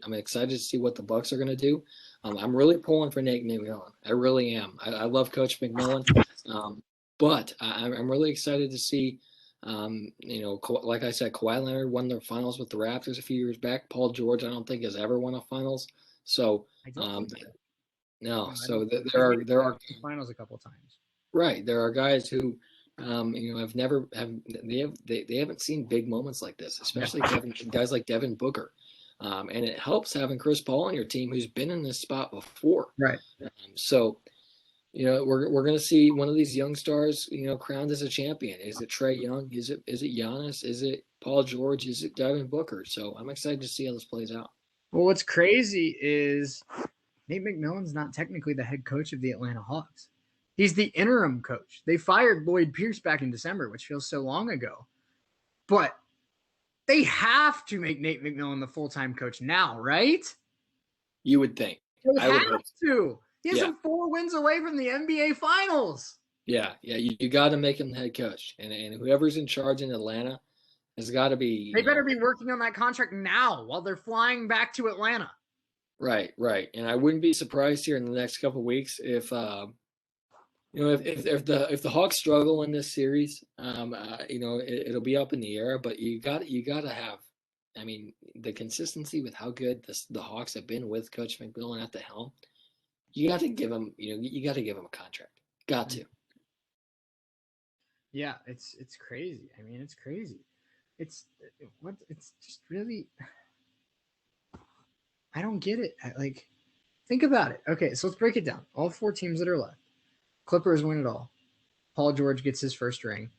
I'm excited to see what the Bucks are going to do. I'm really pulling for Nate McMillan. I really am. I love Coach McMillan, but I'm really excited to see. Like I said, Kawhi Leonard won the finals with the Raptors a few years back. Paul George, I don't think has ever won a finals. So no. So there are finals a couple of times. Right. There are guys who, they haven't seen big moments like this, especially guys like Devin Booker. And it helps having Chris Paul on your team who's been in this spot before. Right. So, we're going to see one of these young stars, crowned as a champion. Is it Trae Young? Is it Giannis? Is it Paul George? Is it Devin Booker? So I'm excited to see how this plays out. Well, what's crazy is Nate McMillan's not technically the head coach of the Atlanta Hawks. He's the interim coach. They fired Lloyd Pierce back in December, which feels so long ago. But they have to make Nate McMillan the full-time coach now, right? You would think. They have to. He has 4 wins away from the NBA Finals. Yeah. You got to make him the head coach. And whoever's in charge in Atlanta has got to be. They better be working on that contract now while they're flying back to Atlanta. Right. And I wouldn't be surprised here in the next couple of weeks if if the Hawks struggle in this series, it'll be up in the air. But you got to have, the consistency with how good the Hawks have been with Coach McMillan at the helm. You got to give him, you got to give him a contract. Got to. Yeah, it's crazy. It's crazy. It's just really, I don't get it. Think about it. Okay, so let's break it down. All 4 teams that are left. Clippers win it all. Paul George gets his first ring.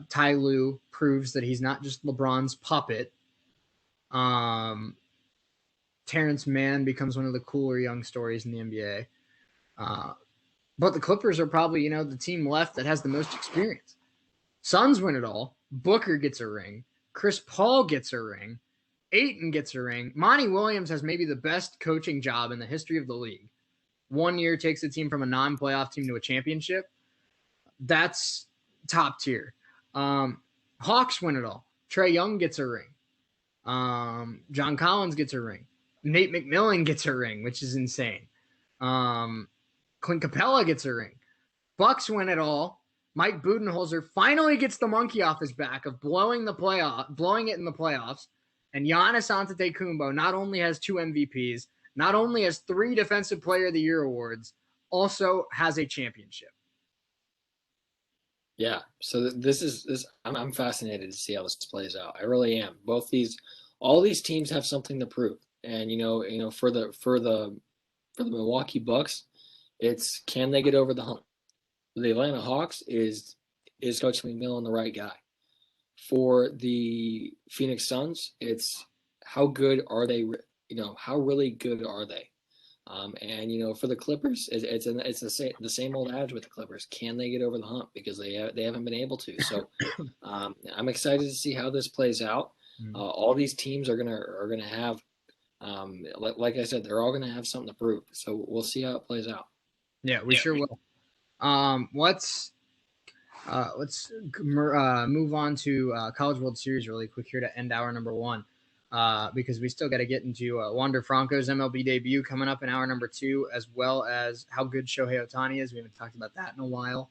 Ty Lue proves that he's not just LeBron's puppet. Terrence Mann becomes one of the cooler young stories in the NBA. But the Clippers are probably, the team left that has the most experience. Suns win it all. Booker gets a ring. Chris Paul gets a ring. Ayton gets a ring. Monty Williams has maybe the best coaching job in the history of the league. 1 year takes the team from a non-playoff team to a championship. That's top tier. Hawks win it all. Trae Young gets a ring. John Collins gets a ring. Nate McMillan gets a ring, which is insane. Clint Capella gets a ring. Bucks win it all. Mike Budenholzer finally gets the monkey off his back of blowing it in the playoffs. And Giannis Antetokounmpo not only has 2 MVPs, not only has 3 Defensive Player of the Year awards, also has a championship. Yeah. So I'm fascinated to see how this plays out. I really am. All these teams have something to prove. And for the Milwaukee Bucks, it's can they get over the hump? The Atlanta Hawks is Coach McMillan the right guy? For the Phoenix Suns, it's how good are they? How really good are they? And for the Clippers, it's the same old adage with the Clippers. Can they get over the hump? Because they haven't been able to. So I'm excited to see how this plays out. All these teams are gonna have, like I said, they're all gonna have something to prove. So we'll see how it plays out. Yeah, we sure will. Let's move on to College World Series really quick here to end hour number 1. Because we still got to get into Wander Franco's MLB debut coming up in hour number 2, as well as how good Shohei Ohtani is. We haven't talked about that in a while.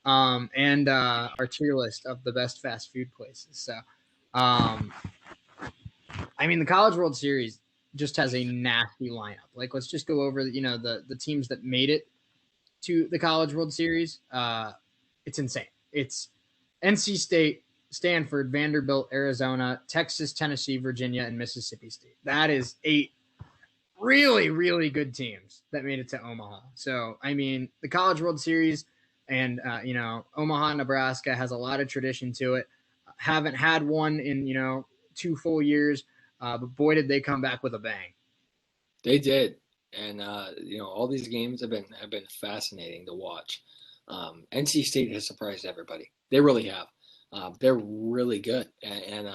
And our tier list of the best fast food places. So I mean, the College World Series just has a nasty lineup. Like, let's just go over, the teams that made it to the College World Series. It's insane. It's NC State, Stanford, Vanderbilt, Arizona, Texas, Tennessee, Virginia, and Mississippi State. That is 8 really, really good teams that made it to Omaha. So, I mean, the College World Series and, Omaha, Nebraska has a lot of tradition to it. Haven't had one in, 2 full years, but boy, did they come back with a bang. They did, and all these games have been fascinating to watch. NC State has surprised everybody. They really have. They're really good, and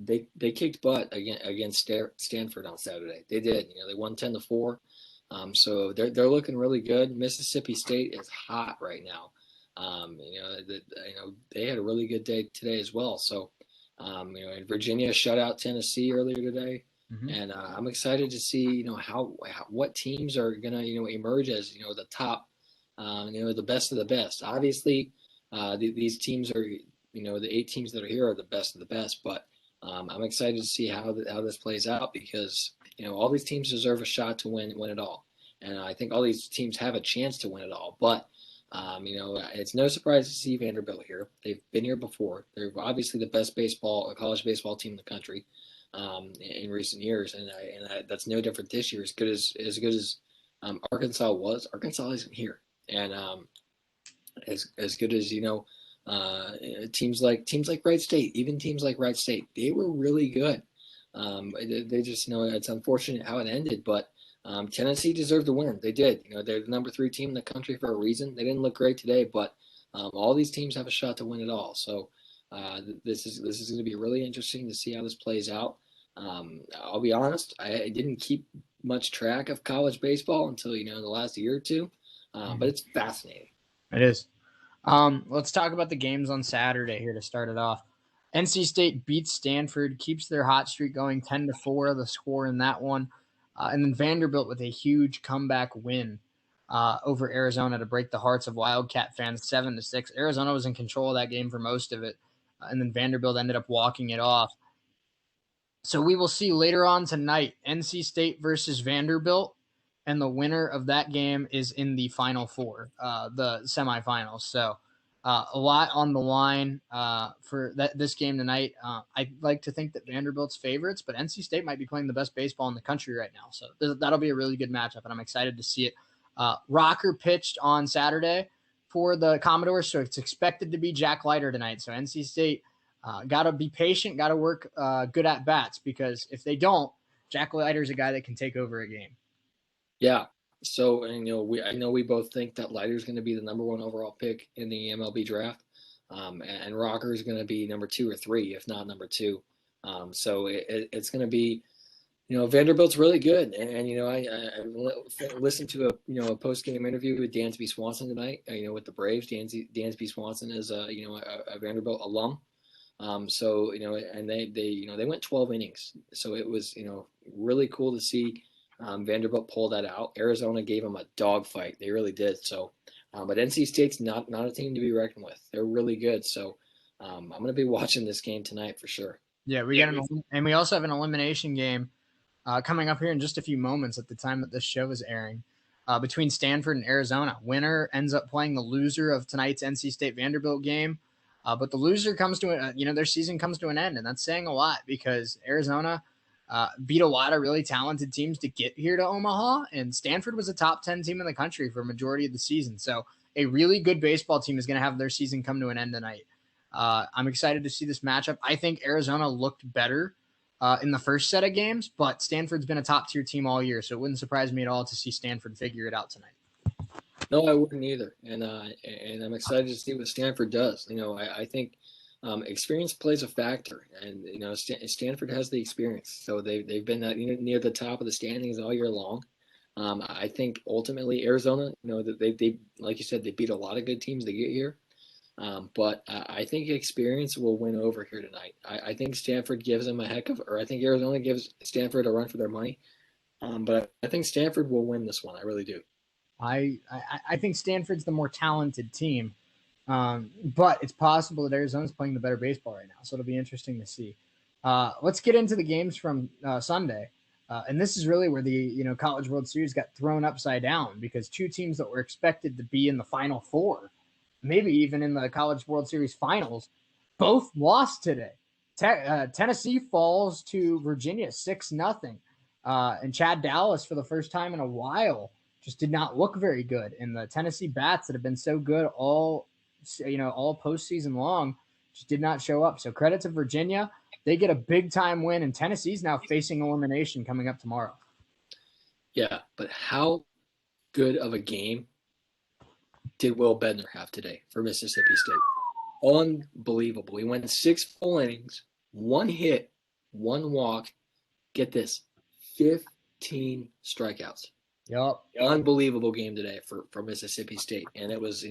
they kicked butt against Stanford on Saturday. They did. They won 10-4. So they're looking really good. Mississippi State is hot right now. They had a really good day today as well. So, and Virginia shut out Tennessee earlier today. Mm-hmm. And I'm excited to see, what teams are gonna, emerge as, the top, the best of the best. Obviously, these teams are, the 8 teams that are here are the best of the best. But I'm excited to see how this plays out because, all these teams deserve a shot to win it all. And I think all these teams have a chance to win it all. But it's no surprise to see Vanderbilt here. They've been here before. They're obviously the best college baseball team in the country. In recent years, and that's no different this year. As good as Arkansas was, Arkansas isn't here, and as good as teams like Wright State, even teams like Wright State, they were really good. They just it's unfortunate how it ended, but Tennessee deserved the win. They did. They're the number 3 team in the country for a reason. They didn't look great today, but all these teams have a shot to win it all. So. This is going to be really interesting to see how this plays out. I'll be honest, I didn't keep much track of college baseball until the last year or two, but it's fascinating. It is. Let's talk about the games on Saturday here to start it off. NC State beats Stanford, keeps their hot streak going, 10-4, the score in that one, and then Vanderbilt with a huge comeback win over Arizona to break the hearts of Wildcat fans, 7-6. Arizona was in control of that game for most of it, and then Vanderbilt ended up walking it off. So we will see later on tonight, NC State versus Vanderbilt, and the winner of that game is in the Final Four, the semifinals. So a lot on the line for this game tonight. I'd like to think that Vanderbilt's favorites, but NC State might be playing the best baseball in the country right now. So that'll be a really good matchup, and I'm excited to see it. Rocker pitched on Saturday for the Commodores, so it's expected to be Jack Leiter tonight. So NC State got to be patient, got to work good at bats, because if they don't, Jack Leiter's a guy that can take over a game. Yeah. So, and I know we both think that Leiter's going to be the number 1 overall pick in the MLB draft, and Rocker is going to be number 2 or 3, if not number 2. So it's going to be, Vanderbilt's really good, and I listened to a post game interview with Dansby Swanson tonight. With the Braves, Dansby Swanson is a Vanderbilt alum. So and they went 12 innings, so it was really cool to see Vanderbilt pull that out. Arizona gave them a dogfight; they really did. So, but NC State's not a team to be reckoned with. They're really good. So, I'm going to be watching this game tonight for sure. Yeah, and we also have an elimination game coming up here in just a few moments at the time that this show is airing. Between Stanford and Arizona. Winner ends up playing the loser of tonight's NC State Vanderbilt game. But the loser comes to their season comes to an end, and that's saying a lot because Arizona beat a lot of really talented teams to get here to Omaha, and Stanford was a top 10 team in the country for a majority of the season. So a really good baseball team is going to have their season come to an end tonight. I'm excited to see this matchup. I think Arizona looked better in the first set of games, but Stanford's been a top-tier team all year, so it wouldn't surprise me at all to see Stanford figure it out tonight. No, I wouldn't either, and I'm excited to see what Stanford does. I think experience plays a factor, and Stanford has the experience, so they've been near the top of the standings all year long. I think ultimately Arizona, that they like you said, they beat a lot of good teams to get here, but I think experience will win over here tonight. I think Stanford gives them I think Arizona gives Stanford a run for their money, but I think Stanford will win this one. I really do. I think Stanford's the more talented team, but it's possible that Arizona's playing the better baseball right now, so it'll be interesting to see. Let's get into the games from Sunday. And this is really where the College World Series got thrown upside down because two teams that were expected to be in the Final Four, maybe even in the College World Series finals, both lost today. Tennessee falls to Virginia 6-0. And Chad Dallas, for the first time in a while, just did not look very good. And the Tennessee Bats that have been so good all postseason long just did not show up. So credit to Virginia. They get a big time win, and Tennessee's now facing elimination coming up tomorrow. Yeah, but how good of a game did Will Bednar have today for Mississippi State? Unbelievable. He went 6 full innings, 1 hit, 1 walk. Get this, 15 strikeouts. Yep. Unbelievable game today for Mississippi State. And it was,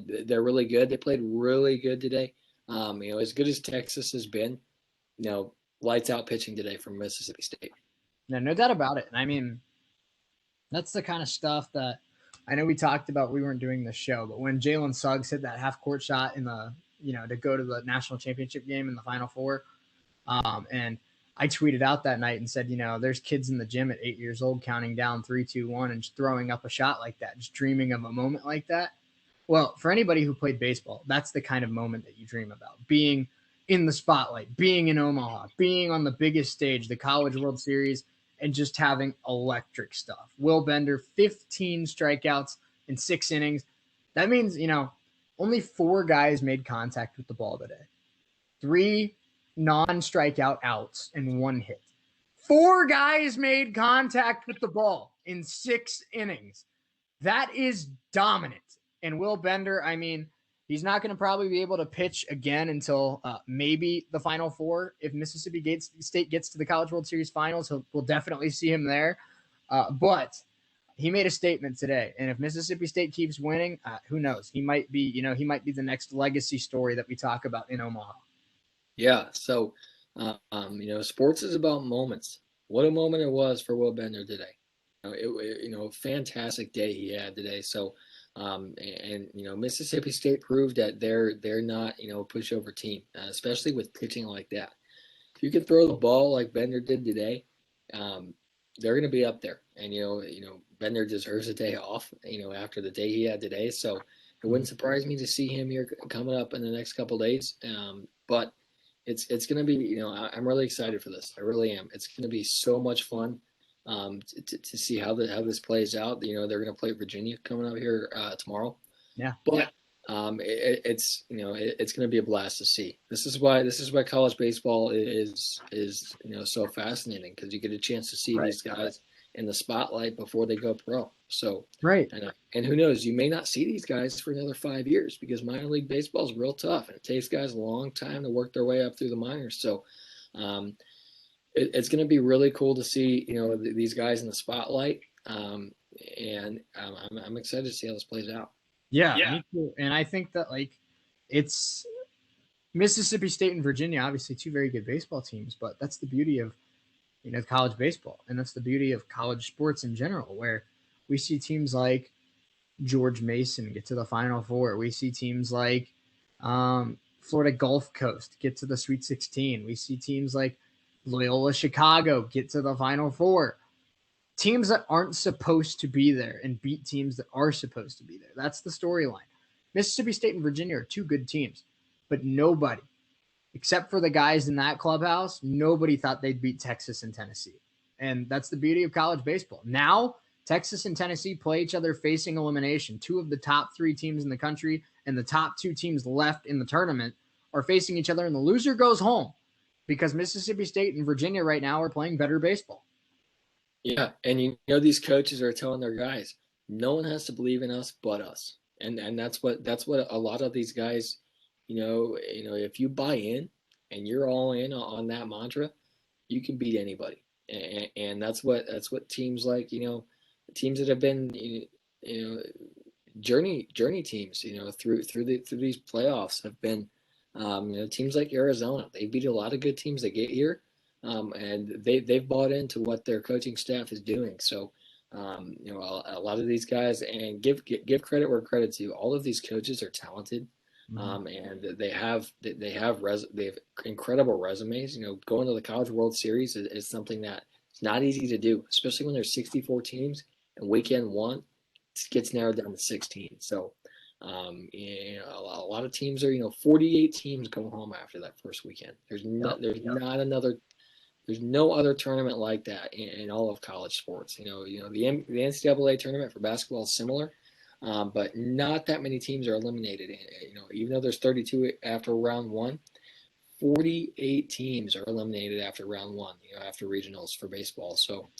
they're really good. They played really good today. As good as Texas has been, lights out pitching today from Mississippi State. No doubt about it. And I mean, that's the kind of stuff that I know we talked about. We weren't doing this show, but when Jalen Suggs hit that half court shot in the, to go to the national championship game in the Final Four, and I tweeted out that night and said, there's kids in the gym at 8 years old counting down 3, 2, 1 and just throwing up a shot like that, just dreaming of a moment like that. Well, for anybody who played baseball, that's the kind of moment that you dream about. Being in the spotlight, being in Omaha, being on the biggest stage, the College World Series, and just having electric stuff. Will Bender, 15 strikeouts in 6 innings. That means, only 4 guys made contact with the ball today. 3 non-strikeout outs and 1 hit. 4 guys made contact with the ball in 6 innings. That is dominant. And Will Bender, I mean, he's not going to probably be able to pitch again until maybe the Final Four. If Mississippi State gets to the College World Series finals, we'll definitely see him there. But he made a statement today. And if Mississippi State keeps winning, who knows? He might be the next legacy story that we talk about in Omaha. Yeah. So, sports is about moments. What a moment it was for Will Bender today. A fantastic day he had today. So, Mississippi State proved that they're not, a pushover team, especially with pitching like that. If you can throw the ball like Bender did today, they're going to be up there. And, Bender deserves a day off, after the day he had today. So it wouldn't surprise me to see him here coming up in the next couple of days. But it's going to be, I'm really excited for this. I really am. It's going to be so much fun. To see how this plays out. They're going to play Virginia coming up here tomorrow. Yeah, but it's going to be a blast to see. This is why college baseball is so fascinating, because you get a chance to see these guys in the spotlight before they go pro. So right, and who knows, you may not see these guys for another 5 years, because minor league baseball is real tough and it takes guys a long time to work their way up through the minors. So. It's going to be really cool to see, these guys in the spotlight, and I'm excited to see how this plays out. Yeah, me too. And I think that it's Mississippi State and Virginia, obviously 2 very good baseball teams, but that's the beauty of college baseball, and that's the beauty of college sports in general, where we see teams like George Mason get to the Final Four. We see teams like Florida Gulf Coast get to the Sweet 16. We see teams like Loyola Chicago get to the Final Four. Teams that aren't supposed to be there and beat teams that are supposed to be there. That's the storyline. Mississippi State and Virginia are 2 good teams, but nobody, except for the guys in that clubhouse, nobody thought they'd beat Texas and Tennessee. And that's the beauty of college baseball. Now, Texas and Tennessee play each other facing elimination. 2 of the top 3 teams in the country and the top 2 teams left in the tournament are facing each other, and the loser goes home, because Mississippi State and Virginia right now are playing better baseball. Yeah, and these coaches are telling their guys, no one has to believe in us but us, and that's what a lot of these guys, if you buy in and you're all in on that mantra, you can beat anybody, and that's what teams like teams that have been journey teams through these playoffs have been. Teams like Arizona, they beat a lot of good teams that get here, and they've bought into what their coaching staff is doing. So, a lot of these guys, and give credit where credit's due. All of these coaches are talented. And they have incredible resumes. Going to the College World Series is something that it's not easy to do, especially when there's 64 teams and weekend one gets narrowed down to 16. So, a lot of teams are 48 teams go home after that first weekend. There's no other tournament like that in all of college sports. The NCAA tournament for basketball is similar, but not that many teams are eliminated. Even though there's 32 after round one, 48 teams are eliminated after round one. After regionals for baseball. So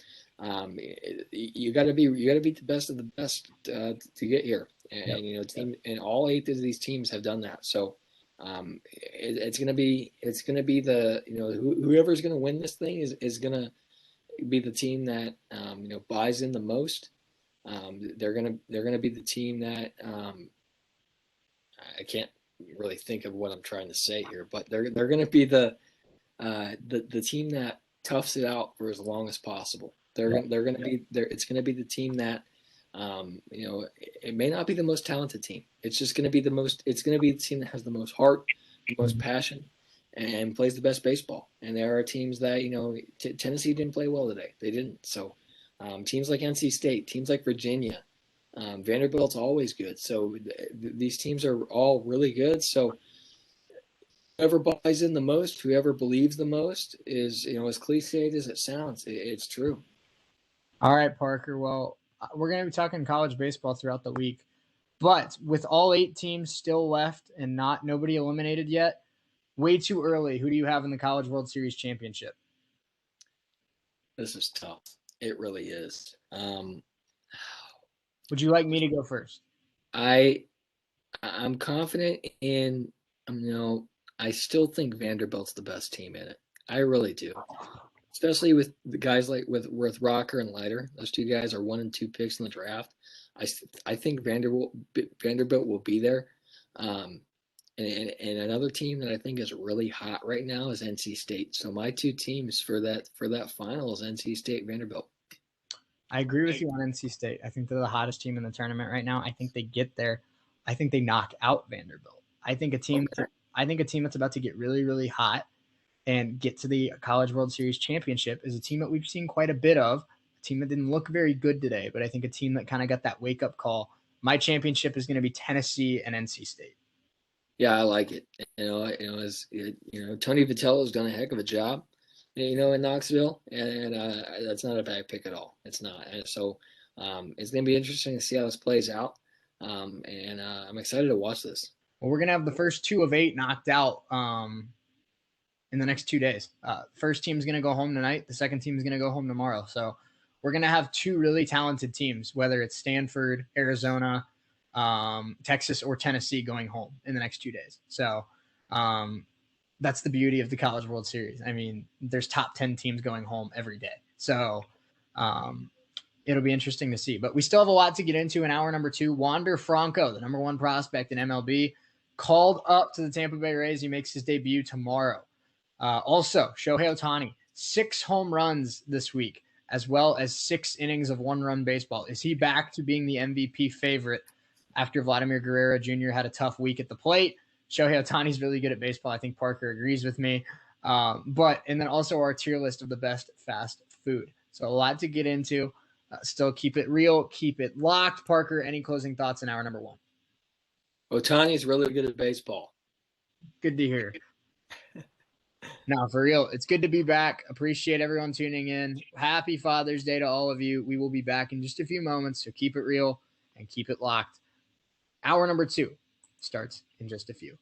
you got to be the best of the best to get here, and all 8 of these teams have done that. So it's gonna be the whoever's gonna win this thing is gonna be the team that buys in the most. They're gonna be the team that I can't really think of what I'm trying to say here, but they're gonna be the team that toughs it out for as long as possible. They're gonna be there. It's gonna be the team that it may not be the most talented team. It's just gonna be it's gonna be the team that has the most heart, the most passion, and plays the best baseball. And there are teams that Tennessee didn't play well today. They didn't. So teams like NC State, teams like Virginia, Vanderbilt's always good. So these teams are all really good. So whoever buys in the most, whoever believes the most is, as cliched as it sounds, it's true. All right, Parker. Well, we're going to be talking college baseball throughout the week, but with all 8 teams still left and nobody eliminated yet, way too early. Who do you have in the College World Series championship? This is tough. It really is. Would you like me to go first? I'm confident in, I still think Vanderbilt's the best team in it. I really do. Especially with the guys like with Rocker and Leiter. Those 2 guys are 1 and 2 picks in the draft. I think Vanderbilt will be there. And another team that I think is really hot right now is NC State. So my 2 teams for that final is NC State, Vanderbilt. I agree with you on NC State. I think they're the hottest team in the tournament right now. I think they get there. I think they knock out Vanderbilt. I think a team that's about to get really, really hot and get to the College World Series championship is a team that we've seen quite a bit of. A team that didn't look very good today, but I think a team that kind of got that wake up call. My championship is going to be Tennessee and NC State. Yeah, I like it. Tony Vitello has done a heck of a job, in Knoxville, and that's not a bad pick at all. It's not. And so it's going to be interesting to see how this plays out, and I'm excited to watch this. Well, we're going to have the first 2 of 8 knocked out in the next 2 days. First team's going to go home tonight. The second team is going to go home tomorrow. So we're going to have 2 really talented teams, whether it's Stanford, Arizona, Texas, or Tennessee going home in the next 2 days. So that's the beauty of the College World Series. I mean, there's top 10 teams going home every day. So it'll be interesting to see. But we still have a lot to get into in hour number 2. Wander Franco, the number 1 prospect in MLB, called up to the Tampa Bay Rays. He makes his debut tomorrow. Also, Shohei Ohtani, 6 home runs this week, as well as 6 innings of 1-run baseball. Is he back to being the MVP favorite after Vladimir Guerrero Jr. had a tough week at the plate? Shohei Ohtani's really good at baseball. I think Parker agrees with me. And then also our tier list of the best fast food. So a lot to get into. Still keep it real, keep it locked. Parker, any closing thoughts in hour number 1? Ohtani's really good at baseball. Good to hear. No, for real, it's good to be back. Appreciate everyone tuning in. Happy Father's Day to all of you. We will be back in just a few moments, so keep it real and keep it locked. Hour number 2 starts in just a few.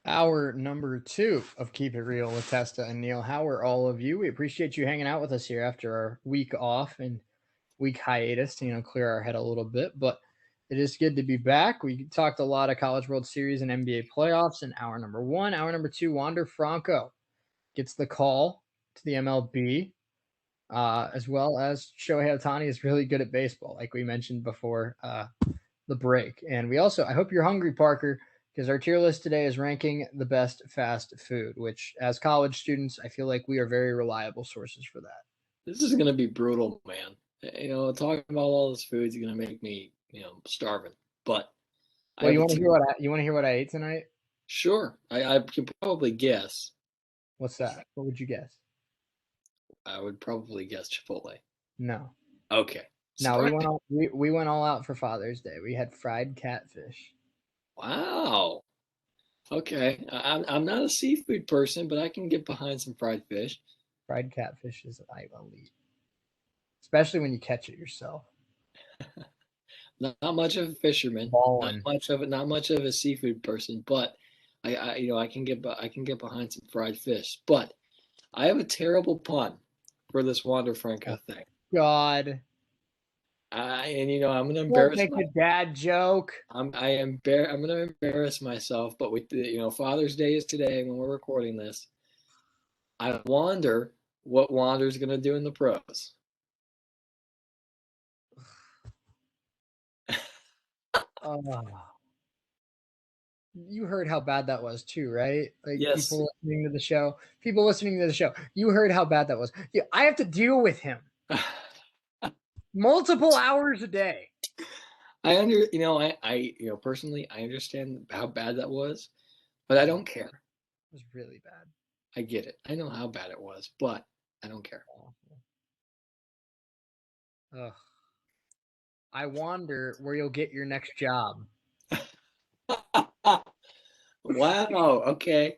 Hour number 2 of Keep It Real with Testa and Neal. How are all of you? We appreciate you hanging out with us here after our week off and week hiatus to clear our head a little bit. But it is good to be back. We talked a lot of College World Series and NBA playoffs in hour number 1. Hour number 2, Wander Franco gets the call to the MLB, as well as Shohei Ohtani is really good at baseball, like we mentioned before the break. And we also, I hope you're hungry, Parker, because our tier list today is ranking the best fast food, which as college students, I feel like we are very reliable sources for that. This is going to be brutal, man. Talking about all this food is going to make me, starving. But Well, you want to hear what I ate tonight? Sure. I can probably guess. What's that? What would you guess? I would probably guess Chipotle. No. Okay. No, we went all out for Father's Day. We had fried catfish. Wow. Okay. I'm not a seafood person, but I can get behind some fried fish. Fried catfish is elite, especially when you catch it yourself. Not much of a fisherman. Ballin'. Not much of a seafood person, but I can get behind some fried fish. But I have a terrible pun for this Wander Franco thing. God. I'm gonna embarrass. Make a dad joke. I'm gonna embarrass myself. But with Father's Day is today when we're recording this. I wonder what Wander's gonna do in the pros. You heard how bad that was too, right? Like yes. People listening to the show. You heard how bad that was. Yeah, I have to deal with him multiple hours a day. Personally, I understand how bad that was, but I don't care. It was really bad. I get it. I know how bad it was, but I don't care. Ugh. I wonder where you'll get your next job. Wow. Okay.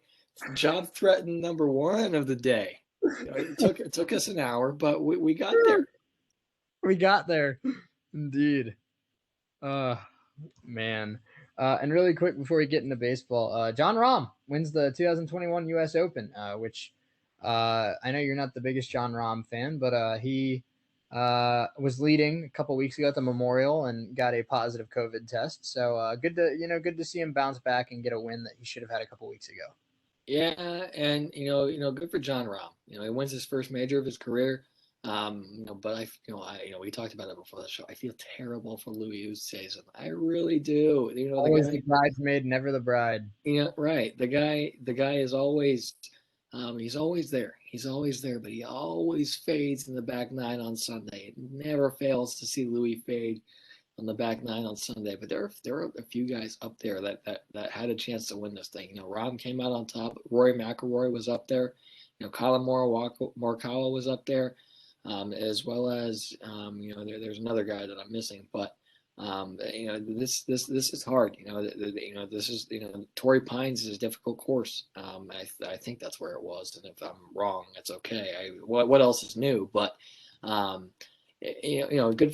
Job threatened number 1 of the day. It took us an hour, but we got there. We got there. Indeed. Man. And really quick before we get into baseball, Jon Rahm wins the 2021 U.S. Open, which I know you're not the biggest Jon Rahm fan, but he was leading a couple weeks ago at the Memorial and got a positive COVID test. So good to see him bounce back and get a win that he should have had a couple weeks ago. Yeah, and good for Jon Rahm. He wins his first major of his career. But we talked about it before the show. I feel terrible for Louis Oosthuizen. I really do. Always the bridesmaid, never the bride. Right. The guy is always, he's always there. He's always there, but he always fades in the back nine on Sunday. It never fails to see Louis fade on the back nine on Sunday. But there are a few guys up there that had a chance to win this thing. Rahm came out on top. Rory McIlroy was up there. Colin Morikawa was up there. As well as there's another guy that I'm missing, but this is hard. This is Torrey Pines is a difficult course. I think that's where it was, and if I'm wrong, that's okay. What else is new? But good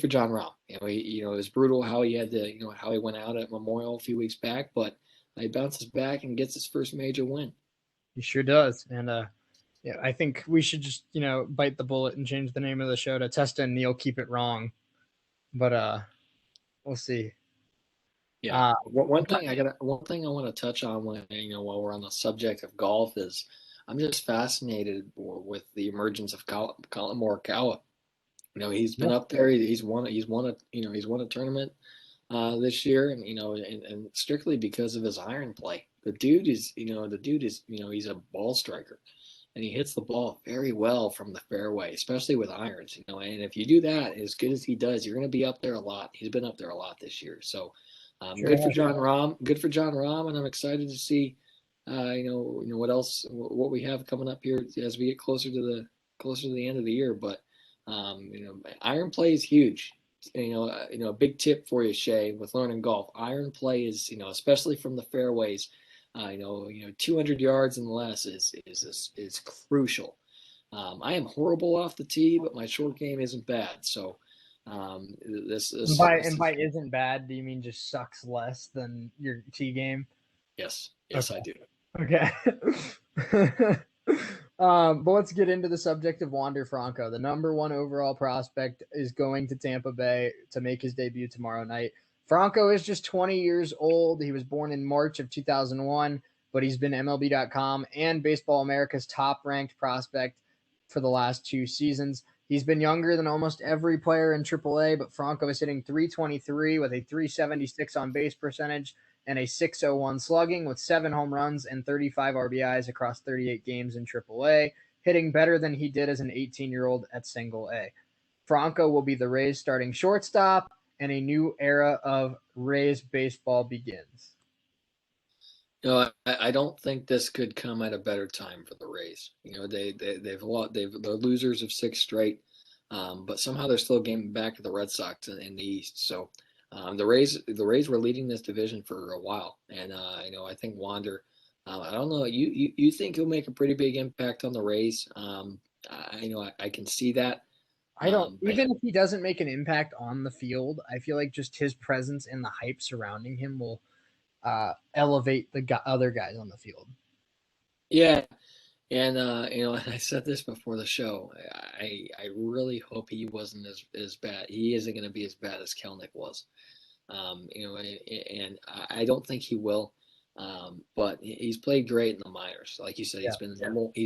for Jon Rahm. It was brutal how he had to how he went out at Memorial a few weeks back, but he bounces back and gets his first major win. He sure does, and yeah, I think we should just, bite the bullet and change the name of the show to Testa and Neal Keep It Wrong. But we'll see. Yeah. One thing I want to touch on while we're on the subject of golf is I'm just fascinated with the emergence of Colin Morikawa. He's been up there. He's won a tournament this year, and strictly because of his iron play. The dude is he's a ball striker. And he hits the ball very well from the fairway, especially with irons. And if you do that as good as he does, you're going to be up there a lot. He's been up there a lot this year. So good for Jon Rahm. Good for Jon Rahm, and I'm excited to see, what we have coming up here as we get closer to the end of the year. But iron play is huge. A big tip for you, Shea, with learning golf. Iron play is, especially from the fairways. 200 yards and less is crucial. I am horrible off the tee, but my short game isn't bad. So this by isn't bad, do you mean just sucks less than your tee game? Yes, Okay. I do. Okay. But let's get into the subject of Wander Franco. The number one overall prospect is going to Tampa Bay to make his debut tomorrow night. Franco is just 20 years old. He was born in March of 2001, but he's been MLB.com and Baseball America's top ranked prospect for the last 2 seasons. He's been younger than almost every player in AAA, but Franco is hitting 323 with a 376 on base percentage and a 601 slugging with 7 home runs and 35 RBIs across 38 games in AAA, hitting better than he did as an 18-year-old at Single A. Franco will be the Rays starting shortstop, and a new era of Rays baseball begins. I don't think this could come at a better time for the Rays. They've lost, they're losers of 6 straight, but somehow they're still getting back to the Red Sox in the East. So the Rays were leading this division for a while, and I think Wander. I don't know. You think he'll make a pretty big impact on the Rays? I can see that. I don't, even if he doesn't make an impact on the field, I feel like just his presence and the hype surrounding him will elevate the other guys on the field. Yeah, and and I said this before the show. I really hope he wasn't as bad. He isn't going to be as bad as Kelnick was. And I don't think he will. But he's played great in the minors. Like you said, he's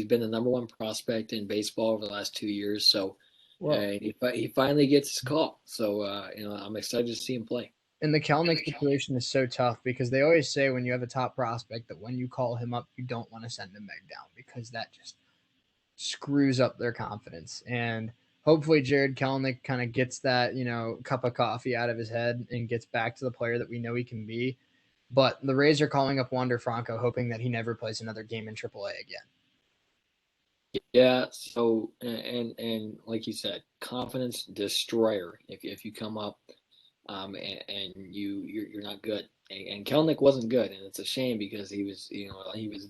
been the number one prospect in baseball over the last 2 years. So he finally gets his call. So I'm excited to see him play. And the Kelnick situation is so tough because they always say when you have a top prospect that when you call him up, you don't want to send him back down because that just screws up their confidence. And hopefully Jared Kelnick kind of gets that, cup of coffee out of his head and gets back to the player that we know he can be. But the Rays are calling up Wander Franco, hoping that he never plays another game in AAA again. Yeah. So and like you said, confidence destroyer. If you come up and you're not good. And Kelnick wasn't good, and it's a shame because he was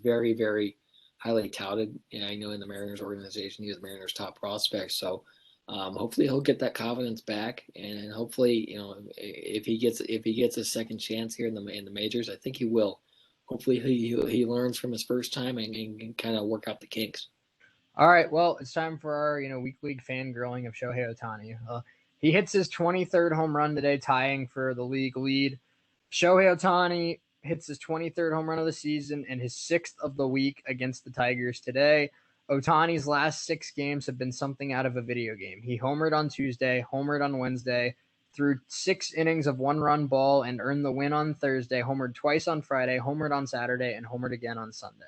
very, very highly touted. And I know in the Mariners organization, he was Mariners' top prospect. So hopefully he'll get that confidence back, and hopefully if he gets a second chance here in the majors, I think he will. Hopefully he learns from his first time and can kind of work out the kinks. All right, well, it's time for our week league fangirling of Shohei Ohtani. He hits his 23rd home run today, tying for the league lead. Shohei Ohtani hits his 23rd home run of the season and his 6th of the week against the Tigers today. Ohtani's last 6 games have been something out of a video game. He homered on Tuesday, homered on Wednesday, threw 6 innings of 1-run ball and earned the win on Thursday, homered twice on Friday, homered on Saturday, and homered again on Sunday.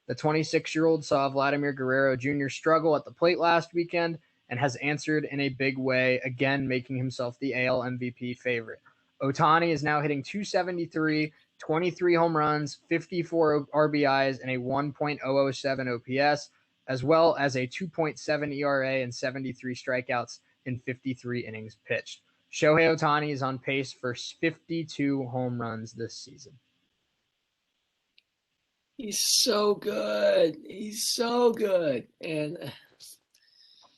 The 26-year-old saw Vladimir Guerrero Jr. struggle at the plate last weekend and has answered in a big way, again making himself the AL MVP favorite. Ohtani is now hitting 273, 23 home runs, 54 RBIs, and a 1.007 OPS, as well as a 2.7 ERA and 73 strikeouts in 53 innings pitched. Shohei Ohtani is on pace for 52 home runs this season. He's so good. He's so good. And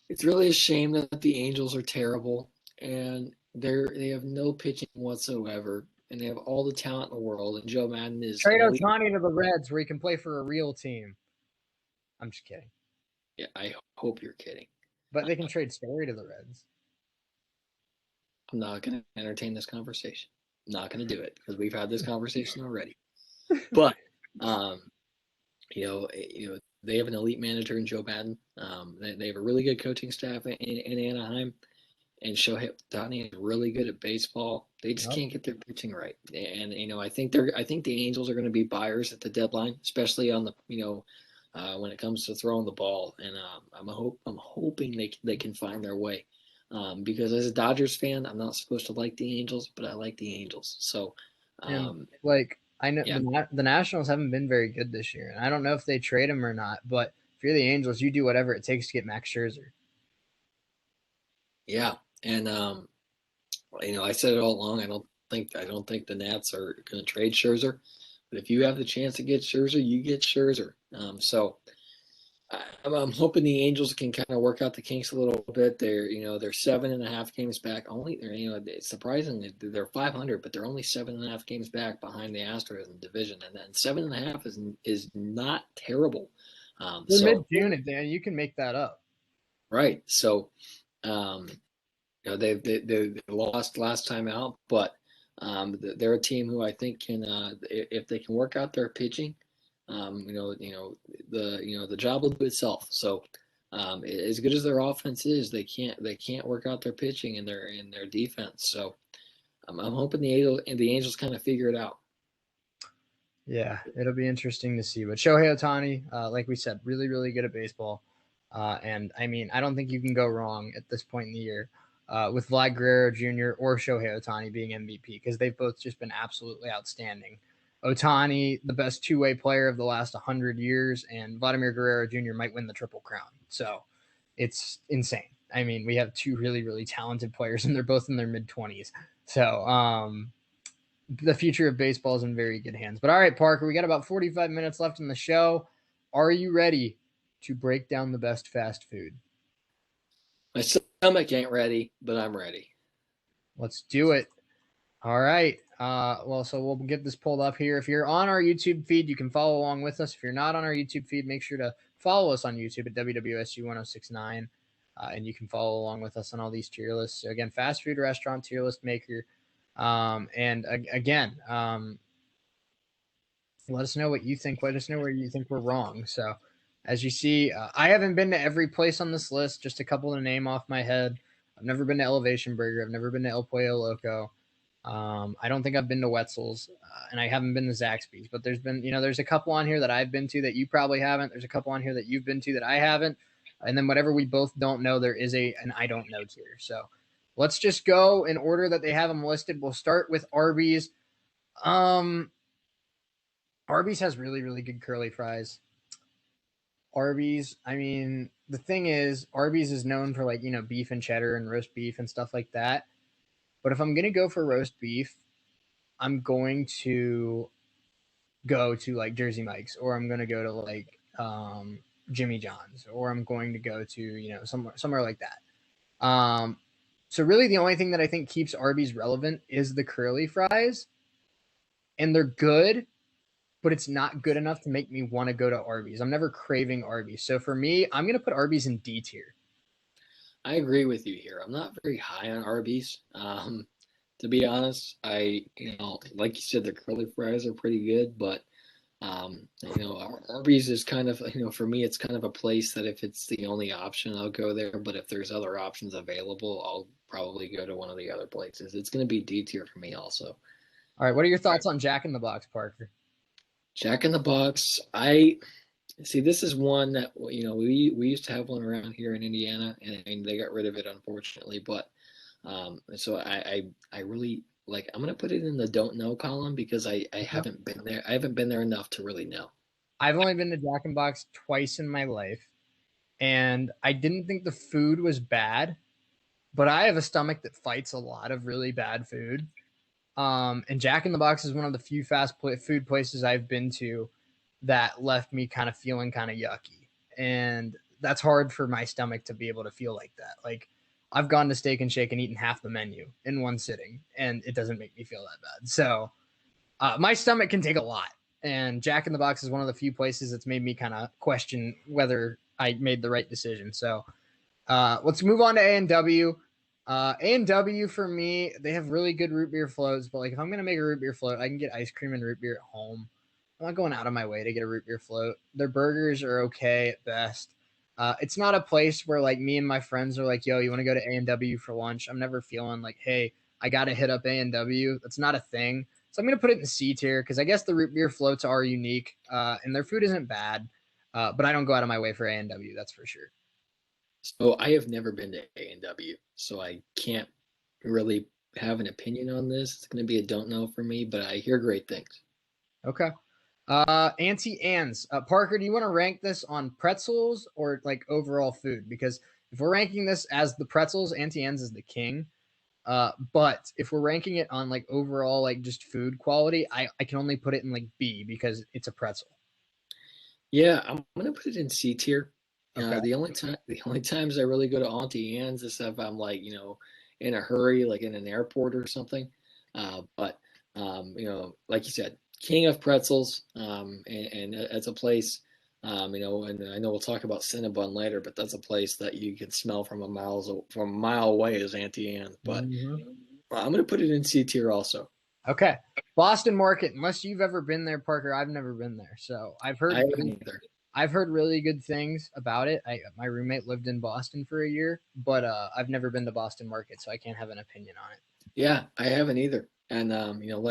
it's really a shame that the Angels are terrible and they have no pitching whatsoever. And they have all the talent in the world. And Joe Madden is trade Ohtani to the Reds where he can play for a real team. I'm just kidding. Yeah, I hope you're kidding. But they can trade Story to the Reds. I'm not going to entertain this conversation. I'm not going to do it because we've had this conversation already. But they have an elite manager in Joe Madden. They have a really good coaching staff in Anaheim, and Shohei Ohtani is really good at baseball. They just can't get their pitching right. And I think the Angels are going to be buyers at the deadline, especially on the when it comes to throwing the ball. And I'm hoping they can find their way. Because as a Dodgers fan, I'm not supposed to like the Angels, but I like the Angels. So, I know the Nationals haven't been very good this year, and I don't know if they trade him or not. But if you're the Angels, you do whatever it takes to get Max Scherzer. Yeah, and I said it all along. I don't think the Nats are going to trade Scherzer, but if you have the chance to get Scherzer, you get Scherzer. So I'm hoping the Angels can kind of work out the kinks a little bit. They're 7.5 games back. Only it's surprising they're 500, but they're only 7.5 games back behind the Astros in the division, and then 7.5 is not terrible. They're So mid-June, and you can make that up. right, so um, they lost last time out, but they're a team who I think can if they can work out their pitching. The job will do itself. So as good as their offense is, they can't work out their pitching and their defense. So I'm hoping the Angels kind of figure it out. Yeah, it'll be interesting to see. But Shohei Ohtani, like we said, really, really good at baseball. And I mean, I don't think you can go wrong at this point in the year with Vlad Guerrero Jr. or Shohei Ohtani being MVP because they've both just been absolutely outstanding. Ohtani, the best two-way player of the last 100 years, and Vladimir Guerrero Jr. might win the Triple Crown. So it's insane. I mean, we have two really, really talented players, and they're both in their mid-20s. So the future of baseball is in very good hands. But all right, Parker, we got about 45 minutes left in the show. Are you ready to break down the best fast food? My stomach ain't ready, but I'm ready. Let's do it. All right. So we'll get this pulled up here. If you're on our YouTube feed, you can follow along with us. If you're not on our YouTube feed, make sure to follow us on YouTube at WWSU1069. And you can follow along with us on all these tier lists. So again, fast food restaurant tier list maker. Let us know what you think. Let us know where you think we're wrong. So, as you see, I haven't been to every place on this list. Just a couple to name off my head. I've never been to Elevation Burger. I've never been to El Pollo Loco. I don't think I've been to Wetzel's, and I haven't been to Zaxby's. But there's a couple on here that I've been to that you probably haven't. There's a couple on here that you've been to that I haven't. And then whatever we both don't know, there is an I don't know tier. So let's just go in order that they have them listed. We'll start with Arby's. Arby's has really, really good curly fries. Arby's, I mean, the thing is, Arby's is known for beef and cheddar and roast beef and stuff like that. But if I'm going to go for roast beef, I'm going to go to Jersey Mike's, or I'm going to go to Jimmy John's, or I'm going to go to, somewhere like that. So really the only thing that I think keeps Arby's relevant is the curly fries, and they're good, but it's not good enough to make me want to go to Arby's. I'm never craving Arby's. So for me, I'm going to put Arby's in D tier. I agree with you here. I'm not very high on Arby's. To be honest, like you said, the curly fries are pretty good, but Arby's is kind of, for me, it's kind of a place that if it's the only option, I'll go there. But if there's other options available, I'll probably go to one of the other places. It's going to be D tier for me also. All right. What are your thoughts on Jack in the Box, Parker? Jack in the Box. I see. This is one that we used to have one around here in Indiana, and they got rid of it unfortunately. But so I really like. I'm gonna put it in the don't know column because I haven't been there. I haven't been there enough to really know. I've only been to Jack in the Box twice in my life, and I didn't think the food was bad, but I have a stomach that fights a lot of really bad food. And Jack in the Box is one of the few food places I've been to that left me kind of feeling kind of yucky. And that's hard for my stomach to be able to feel like that. Like I've gone to Steak and Shake and eaten half the menu in one sitting, and it doesn't make me feel that bad. So my stomach can take a lot. And Jack in the Box is one of the few places that's made me kind of question whether I made the right decision. So let's move on to A&W. A&W for me, they have really good root beer floats, but if I'm going to make a root beer float, I can get ice cream and root beer at home. I'm not going out of my way to get a root beer float. Their burgers are okay at best. It's not a place where me and my friends are yo, you want to go to A&W for lunch? I'm never feeling hey, I got to hit up A&W. That's not a thing. So I'm going to put it in C tier because I guess the root beer floats are unique and their food isn't bad, but I don't go out of my way for A&W. That's for sure. So I have never been to A&W, so I can't really have an opinion on this. It's going to be a don't know for me, but I hear great things. Okay. Auntie Anne's. Parker, do you want to rank this on pretzels or overall food? Because if we're ranking this as the pretzels, Auntie Anne's is the king. But if we're ranking it on overall just food quality, I can only put it in B because it's a pretzel. Yeah, I'm going to put it in C tier. Okay. The only times I really go to Auntie Anne's is if I'm like, in a hurry, like in an airport or something. But like you said, king of pretzels, and it's a place, and I know we'll talk about Cinnabon later, but that's a place that you can smell from a mile away is Auntie Anne's. But I'm gonna put it in C tier also. Okay. Boston Market, unless you've ever been there, Parker, I've never been there. So I haven't either. I've heard really good things about it. My roommate lived in Boston for a year, but I've never been to Boston Market, so I can't have an opinion on it. Yeah, I haven't either. And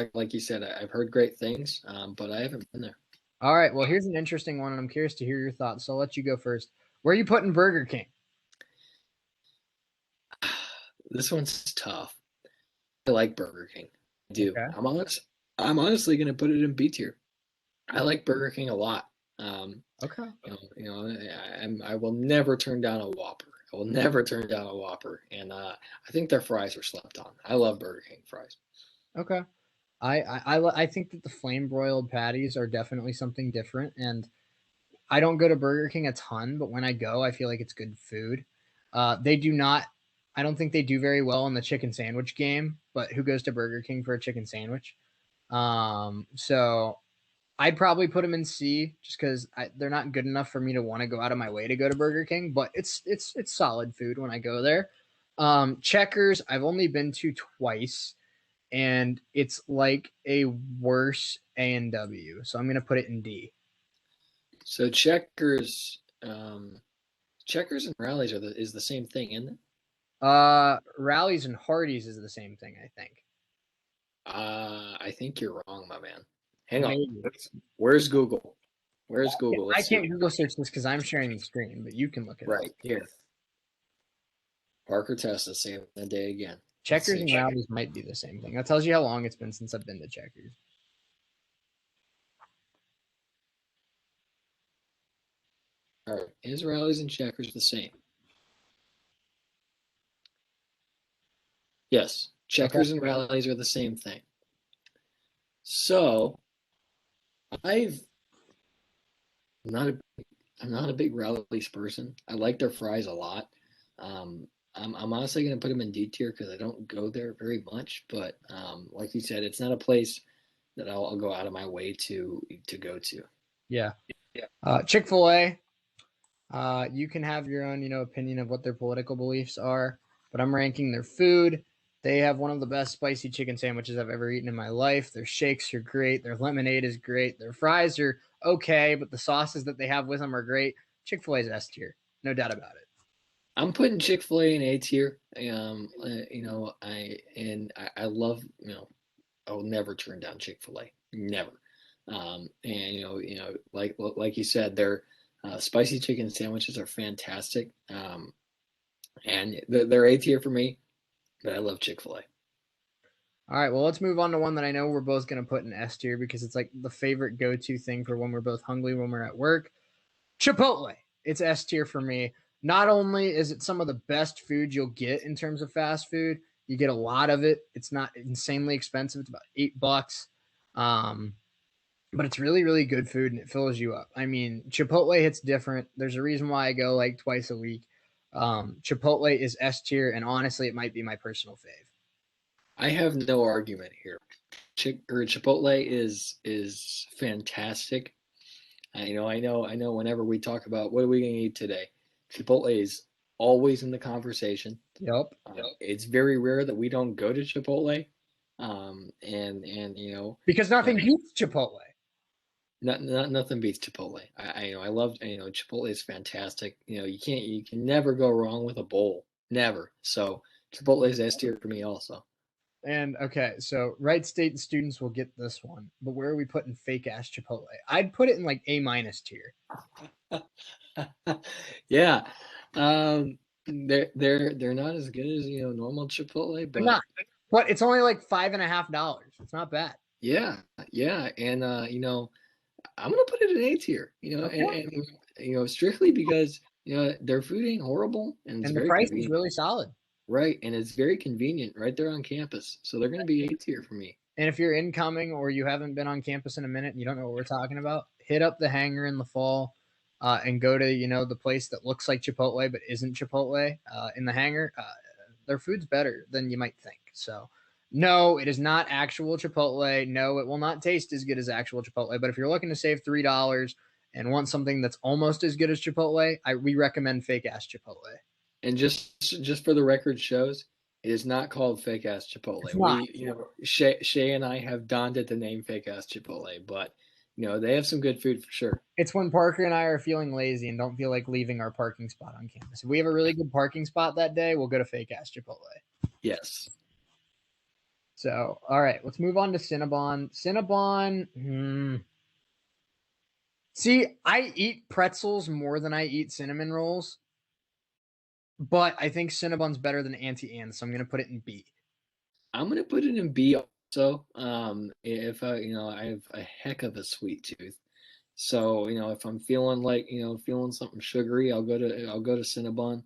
like you said, I've heard great things, but I haven't been there. All right. Well, here's an interesting one, and I'm curious to hear your thoughts. So I'll let you go first. Where are you putting Burger King? This one's tough. I like Burger King. I do. Okay. I'm honestly going to put it in B tier. I like Burger King a lot. Okay. I will never turn down a Whopper. I will never turn down a Whopper, and I think their fries are slept on. I love Burger King fries. Okay. I think that the flame broiled patties are definitely something different, and I don't go to Burger King a ton, but when I go, I feel like it's good food. They do not. I don't think they do very well in the chicken sandwich game. But who goes to Burger King for a chicken sandwich? So I'd probably put them in C just because they're not good enough for me to want to go out of my way to go to Burger King. But it's solid food when I go there. Checkers, I've only been to twice, and it's like a worse A&W. So I'm gonna put it in D. So Checkers and Rallies is the same thing, isn't it? Rallies and Hardee's is the same thing, I think. I think you're wrong, my man. Hang on. Maybe. Where's Google? Where's Google? I Let's can't see. Google search this because I'm sharing the screen, but you can look it up. Right here. Parker Testa saving the day again. Checkers and Rallies might be the same thing. That tells you how long it's been since I've been to Checkers. All right. Is Rallies and Checkers the same? Yes. Checkers and Rallies are the same thing. So I'm not a big Rallies person. I like their fries a lot. I'm honestly going to put them in D tier because I don't go there very much. But like you said, it's not a place that I'll go out of my way to go to. Yeah. Chick-fil-A. You can have your own, opinion of what their political beliefs are, but I'm ranking their food. They have one of the best spicy chicken sandwiches I've ever eaten in my life. Their shakes are great. Their lemonade is great. Their fries are okay, but the sauces that they have with them are great. Chick-fil-A is S tier, no doubt about it. I'm putting Chick-fil-A in A tier. I love, I will never turn down Chick-fil-A. Never. Like you said, their spicy chicken sandwiches are fantastic. And they're A tier for me, but I love Chick-fil-A. All right, well, let's move on to one that I know we're both going to put in S tier because it's like the favorite go-to thing for when we're both hungry when we're at work. Chipotle. It's S tier for me. Not only is it some of the best food you'll get in terms of fast food, you get a lot of it. It's not insanely expensive. It's about $8. But it's really, really good food and it fills you up. I mean, Chipotle hits different. There's a reason why I go like twice a week. Chipotle is S tier, and honestly, it might be my personal fave. I have no argument here. Chipotle is fantastic. I know. Whenever we talk about what are we going to eat today, Chipotle is always in the conversation. Yep. It's very rare that we don't go to Chipotle, because nothing beats Chipotle. Nothing beats Chipotle. I love Chipotle is fantastic. You can never go wrong with a bowl. Never. So Chipotle is S tier for me also. And okay, so Wright State students will get this one, but where are we putting fake ass Chipotle? I'd put it in like A- tier. Yeah, they're not as good as normal Chipotle, but not. But it's only like $5.50. It's not bad. Yeah, and I'm gonna put it in A tier. And strictly because their food ain't horrible and it's and the very price convenient. is really solid. Right, and it's very convenient right there on campus. So they're going to be A tier for me. And if you're incoming or you haven't been on campus in a minute and you don't know what we're talking about, hit up the hangar in the fall. and go to the place that looks like Chipotle but isn't Chipotle in the hangar, their food's better than you might think. So no, it is not actual Chipotle. No, it will not taste as good as actual Chipotle. But if you're looking to save $3 and want something that's almost as good as Chipotle, we recommend fake ass Chipotle. And just for the record shows, it is not called fake ass It's Chipotle. not. Shay and I have donned it the name fake ass Chipotle, but they have some good food for sure. It's when Parker and I are feeling lazy and don't feel like leaving our parking spot on campus. If we have a really good parking spot that day, we'll go to fake ass Chipotle. Yes. So, all right, let's move on to Cinnabon. Cinnabon. See, I eat pretzels more than I eat cinnamon rolls, but I think Cinnabon's better than Auntie Anne's, so I'm going to put it in B. I'm gonna put it in B also. If I have a heck of a sweet tooth, so if I'm feeling like feeling something sugary, I'll go to Cinnabon.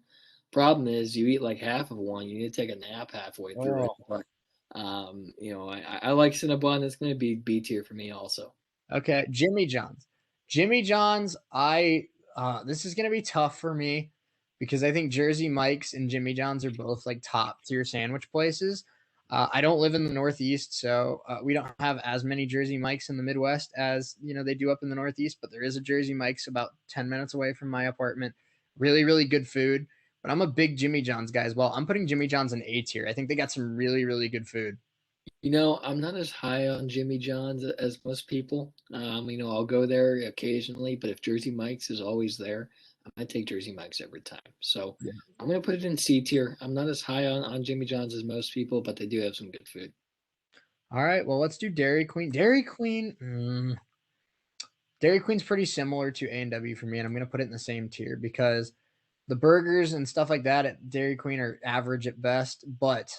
Problem is, you eat like half of one, you need to take a nap halfway through it. Oh. But I like Cinnabon. It's gonna be B tier for me also. Okay, Jimmy John's. Jimmy John's, this is gonna be tough for me because I think Jersey Mike's and Jimmy John's are both like top tier sandwich places. I don't live in the Northeast, so we don't have as many Jersey Mike's in the Midwest as they do up in the Northeast. But there is a Jersey Mike's about 10 minutes away from my apartment. Really, really good food. But I'm a big Jimmy John's guy as well. I'm putting Jimmy John's in A tier. I think they got some really, really good food. I'm not as high on Jimmy John's as most people. I'll go there occasionally, but if Jersey Mike's is always there, I might take Jersey Mike's every time. So Yeah. I'm gonna put it in C tier. I'm not as high on Jimmy John's as most people, but they do have some good food. All right, well, let's do Dairy Queen. Dairy Queen. Dairy Queen's pretty similar to A&W for me, and I'm going to put it in the same tier because the burgers and stuff like that at Dairy Queen are average at best. But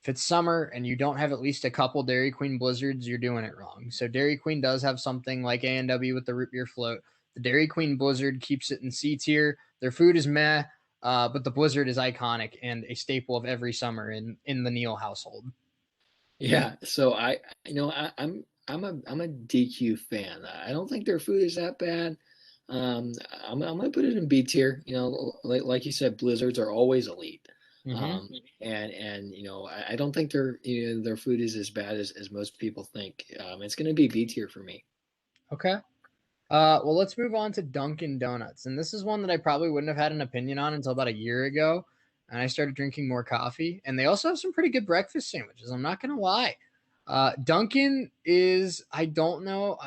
if it's summer and you don't have at least a couple Dairy Queen Blizzards, you're doing it wrong. So Dairy Queen does have something like A&W with the root beer float. The Dairy Queen Blizzard keeps it in C tier. Their food is meh, but the Blizzard is iconic and a staple of every summer in the Neal household. Yeah, so I'm a DQ fan. I don't think their food is that bad. I'm gonna put it in B tier. Like you said, blizzards are always elite. Mm-hmm. I don't think their food is as bad as most people think. It's gonna be B tier for me. Okay. Well, let's move on to Dunkin' Donuts. And this is one that I probably wouldn't have had an opinion on until about a year ago. And I started drinking more coffee. And they also have some pretty good breakfast sandwiches. I'm not going to lie. Dunkin' is, I don't know.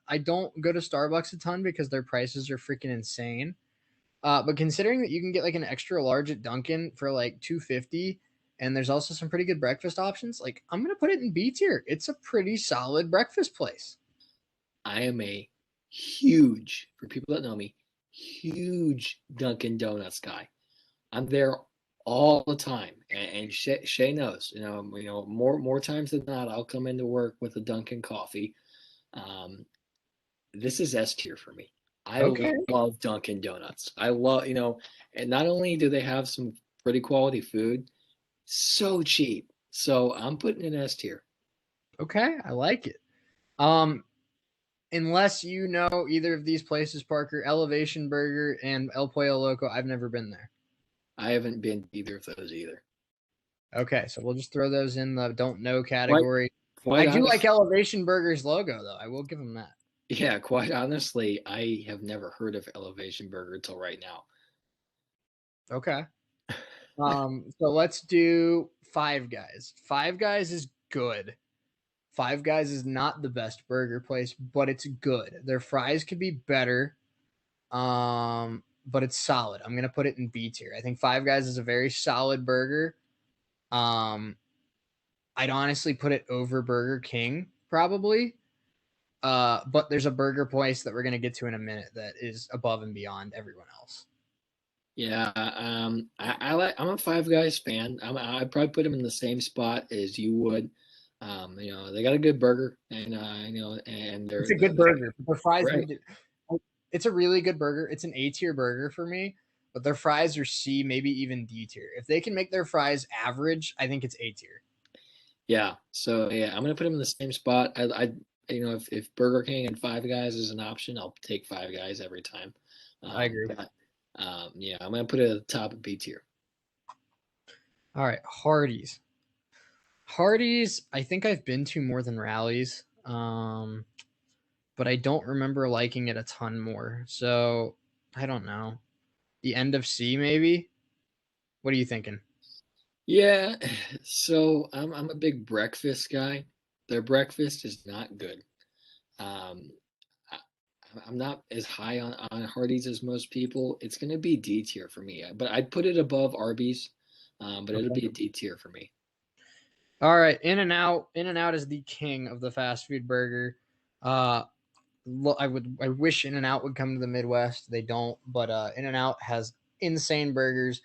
I don't go to Starbucks a ton because their prices are freaking insane. But considering that you can get like an extra large at Dunkin' for like 250, and there's also some pretty good breakfast options, like I'm going to put it in B tier. It's a pretty solid breakfast place. I am a huge, for people that know me, huge Dunkin' Donuts guy. I'm there all the time, and Shay knows. More times than not, I'll come into work with a Dunkin' coffee. Um, this is S tier for me. I Okay. love Dunkin' Donuts. I love and not only do they have some pretty quality food, so cheap. So I'm putting it S tier. Okay. I like it. Um, unless you know either of these places, Parker, Elevation Burger and El Pollo Loco, I've never been there. I haven't been to either of those either. Okay, so we'll just throw those in the don't know Quite, category. I quite do like honest, Elevation Burger's logo, though. I will give them that. yeah, quite honestly, I have never heard of Elevation Burger until right now. Okay. So let's do Five Guys. Five Guys is good. Five Guys is not the best burger place, but it's good. Their fries could be better. But it's solid. I'm gonna put it in B tier. I think Five Guys is a very solid burger. Um, I'd honestly put it over Burger King probably. But there's a burger place that we're gonna get to in a minute that is above and beyond everyone else. Yeah, I'm a Five Guys fan. I'd probably put them in the same spot as you would. They got a good burger, and and It's a good burger. The fries right. need to. It's a really good burger. It's an A tier burger for me, but their fries are C, maybe even D tier. If they can make their fries average, I think it's A tier. Yeah, so yeah, I'm gonna put them in the same spot. If Burger King and Five Guys is an option, I'll take Five Guys every time. I agree. But yeah, I'm going to put it at the top of B tier. All right, Hardee's. Hardee's, I think I've been to more than Rallies, but I don't remember liking it a ton more. So I don't know. The end of C, maybe. What are you thinking? Yeah, so I'm a big breakfast guy. Their breakfast is not good. Um, I, I'm not as high on Hardee's as most people. It's going to be D tier for me, but I'd put it above Arby's, but it'll Okay. be a D tier for me. All right, In-N-Out. In-N-Out is the king of the fast food burger. Uh, I wish In-N-Out would come to the Midwest. They don't, but In-N-Out has insane burgers,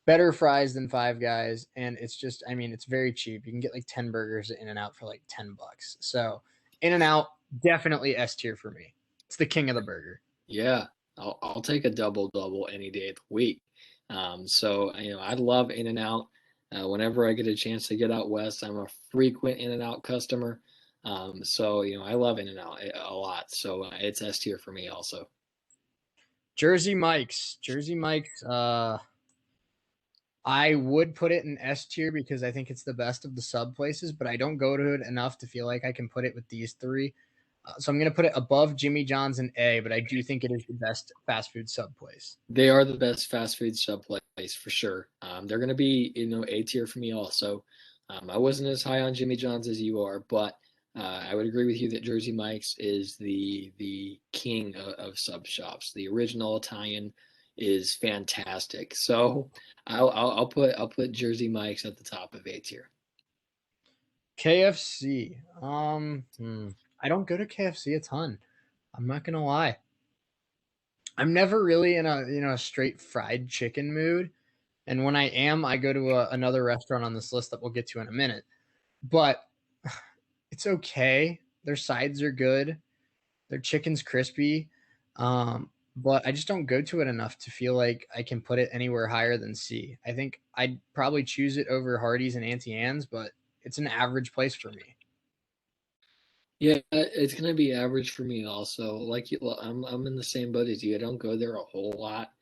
better fries than Five Guys, and it's just, I mean, it's very cheap. You can get like 10 burgers at In-N-Out for like $10. So In-N-Out, definitely S tier for me. It's the king of the burger. Yeah, I'll take a double double any day of the week. So I love In-N-Out. Whenever I get a chance to get out west, I'm a frequent In-N-Out customer. So I love In-N-Out a lot. So it's S tier for me also. Jersey Mike's. Jersey Mike's, I would put it in S tier because I think it's the best of the sub places, but I don't go to it enough to feel like I can put it with these three. So I'm going to put it above Jimmy John's and A, but I do think it is the best fast food sub place. They are the best fast food sub place for sure. They're going to be A tier for me also. I wasn't as high on Jimmy John's as you are, but I would agree with you that Jersey Mike's is the king of sub shops. The original Italian is fantastic. So I'll put Jersey Mike's at the top of A tier. KFC. I don't go to KFC a ton. I'm not gonna lie. I'm never really in a straight fried chicken mood, and when I am, I go to another restaurant on this list that we'll get to in a minute. But it's okay. Their sides are good. Their chicken's crispy. But I just don't go to it enough to feel like I can put it anywhere higher than C. I think I'd probably choose it over Hardee's and Auntie Anne's, but it's an average place for me. Yeah, it's gonna be average for me also. Like I'm in the same boat as you. I don't go there a whole lot,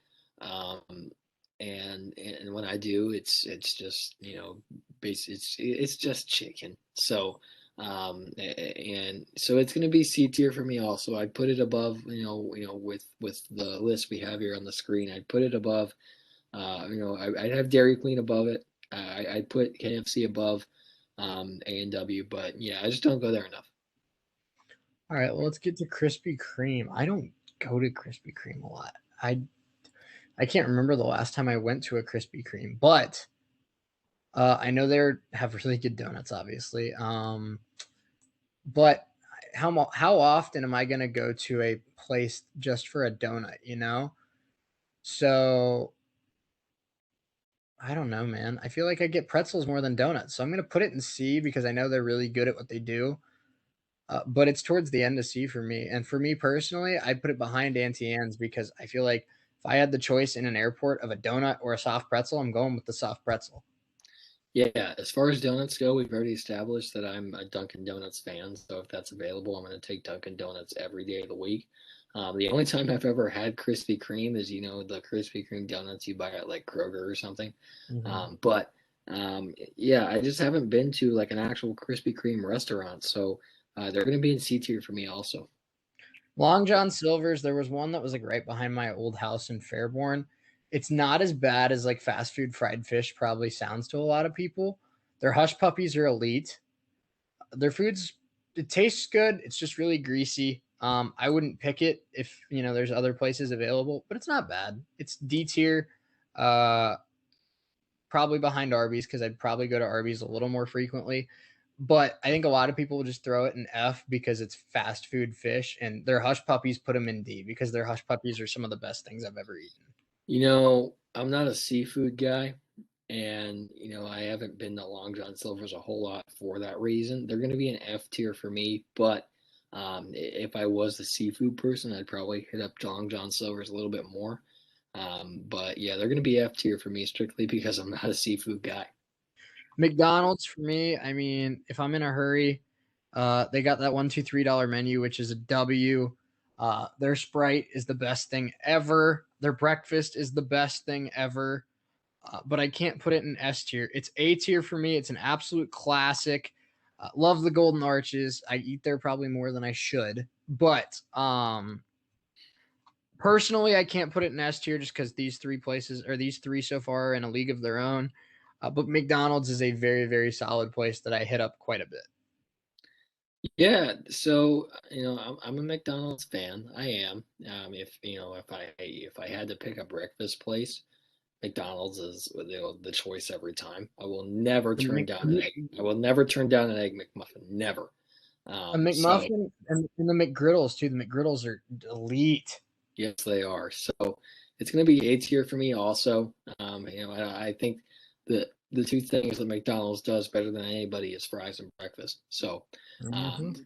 um, and when I do, it's just it's just chicken. So and so it's gonna be C tier for me also. I'd put it above with the list we have here on the screen. I'd put it above. I'd have Dairy Queen above it. I'd put KFC above A&W, but yeah, I just don't go there enough. All right, well, let's get to Krispy Kreme. I don't go to Krispy Kreme a lot. I can't remember the last time I went to a Krispy Kreme, but I know they have really good donuts, obviously. But how often am I going to go to a place just for a donut? So I don't know, man. I feel like I get pretzels more than donuts, so I'm going to put it in C because I know they're really good at what they do. But it's towards the end of C for me. And for me personally, I'd put it behind Auntie Anne's because I feel like if I had the choice in an airport of a donut or a soft pretzel, I'm going with the soft pretzel. Yeah, as far as donuts go, we've already established that I'm a Dunkin' Donuts fan. So if that's available, I'm going to take Dunkin' Donuts every day of the week. The only time I've ever had Krispy Kreme is, the Krispy Kreme donuts you buy at like Kroger or something. Mhm. But yeah, I just haven't been to like an actual Krispy Kreme restaurant. So they're going to be in C tier for me also. Long John Silver's, there was one that was like right behind my old house in Fairborn. It's not as bad as like fast food fried fish probably sounds to a lot of people. Their hush puppies are elite. Their food's it tastes good. It's just really greasy. I wouldn't pick it if there's other places available, but it's not bad. It's D tier, uh, probably behind Arby's because I'd probably go to Arby's a little more frequently. But I think a lot of people will just throw it in F because it's fast food fish, and their hush puppies put them in D because their hush puppies are some of the best things I've ever eaten. I'm not a seafood guy, and I haven't been to Long John Silver's a whole lot for that reason. They're going to be an F tier for me, but if I was the seafood person, I'd probably hit up Long John Silver's a little bit more. But yeah, they're going to be F tier for me strictly because I'm not a seafood guy. McDonald's for me, I mean, if I'm in a hurry, they got that $1, $2, $3 menu, which is a W. Their Sprite is the best thing ever. Their breakfast is the best thing ever. But I can't put it in S tier. It's A tier for me. It's an absolute classic. Love the Golden Arches. I eat there probably more than I should. But personally, I can't put it in S tier just because these three so far are in a league of their own. But McDonald's is a very, very solid place that I hit up quite a bit. Yeah, so I'm a McDonald's fan. I am. If I had to pick a breakfast place, McDonald's is the choice every time. I will never turn down an egg. I will never turn down an egg McMuffin. Never. A So McMuffin and the McGriddles too. The McGriddles are elite. yes, they are. So it's going to be A tier for me also. I think the two things that McDonald's does better than anybody is fries and breakfast. So, and Two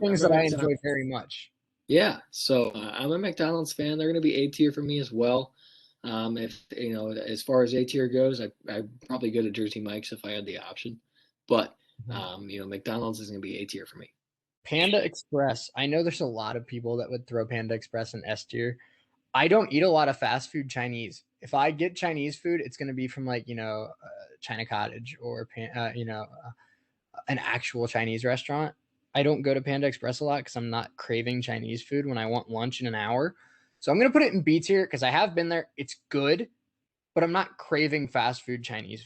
things that I enjoy very much. Yeah, so I'm a McDonald's fan. They're going to be A tier for me as well. If as far as A tier goes, I probably go to Jersey Mike's if I had the option, but McDonald's is going to be A tier for me. Panda Express. I know there's a lot of people that would throw Panda Express in S tier. I don't eat a lot of fast food Chinese. If I get Chinese food, it's going to be from China Cottage or an actual Chinese restaurant. I don't go to Panda Express a lot because I'm not craving Chinese food when I want lunch in an hour. So I'm going to put it in B tier because I have been there. It's good, but I'm not craving fast food Chinese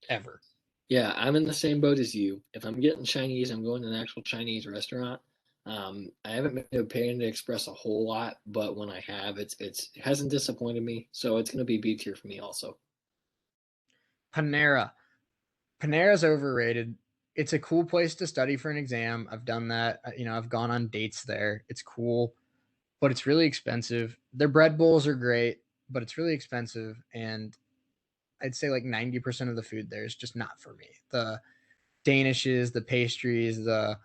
ever. Yeah, I'm in the same boat as you. If I'm getting Chinese, I'm going to an actual Chinese restaurant. I haven't been to Panda Express a whole lot, but when I have, it hasn't disappointed me. So it's going to be B tier for me also. Panera. Panera's overrated. It's a cool place to study for an exam. I've done that. I've gone on dates there. It's cool, but it's really expensive. Their bread bowls are great, but it's really expensive. And I'd say like 90% of the food there is just not for me. The danishes, the pastries, the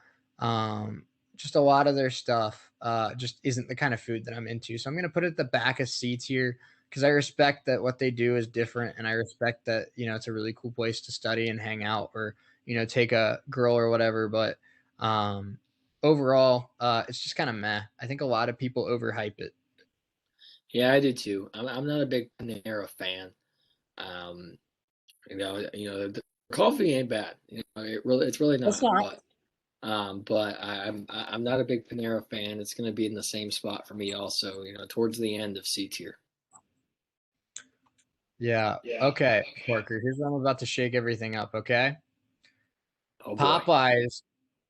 just a lot of their stuff just isn't the kind of food that I'm into. So I'm going to put it at the back of C tier because I respect that what they do is different, and I respect that it's a really cool place to study and hang out, or take a girl or whatever. But overall, it's just kind of meh. I think a lot of people overhype it. Yeah, I do too. I'm not a big Panera fan. Um, the coffee ain't bad. It's really That's not. not. But I'm not a big Panera fan. It's going to be in the same spot for me also. Towards the end of C tier. Yeah. Okay, Parker. Here's what I'm about to shake everything up. Okay. Oh boy. Popeyes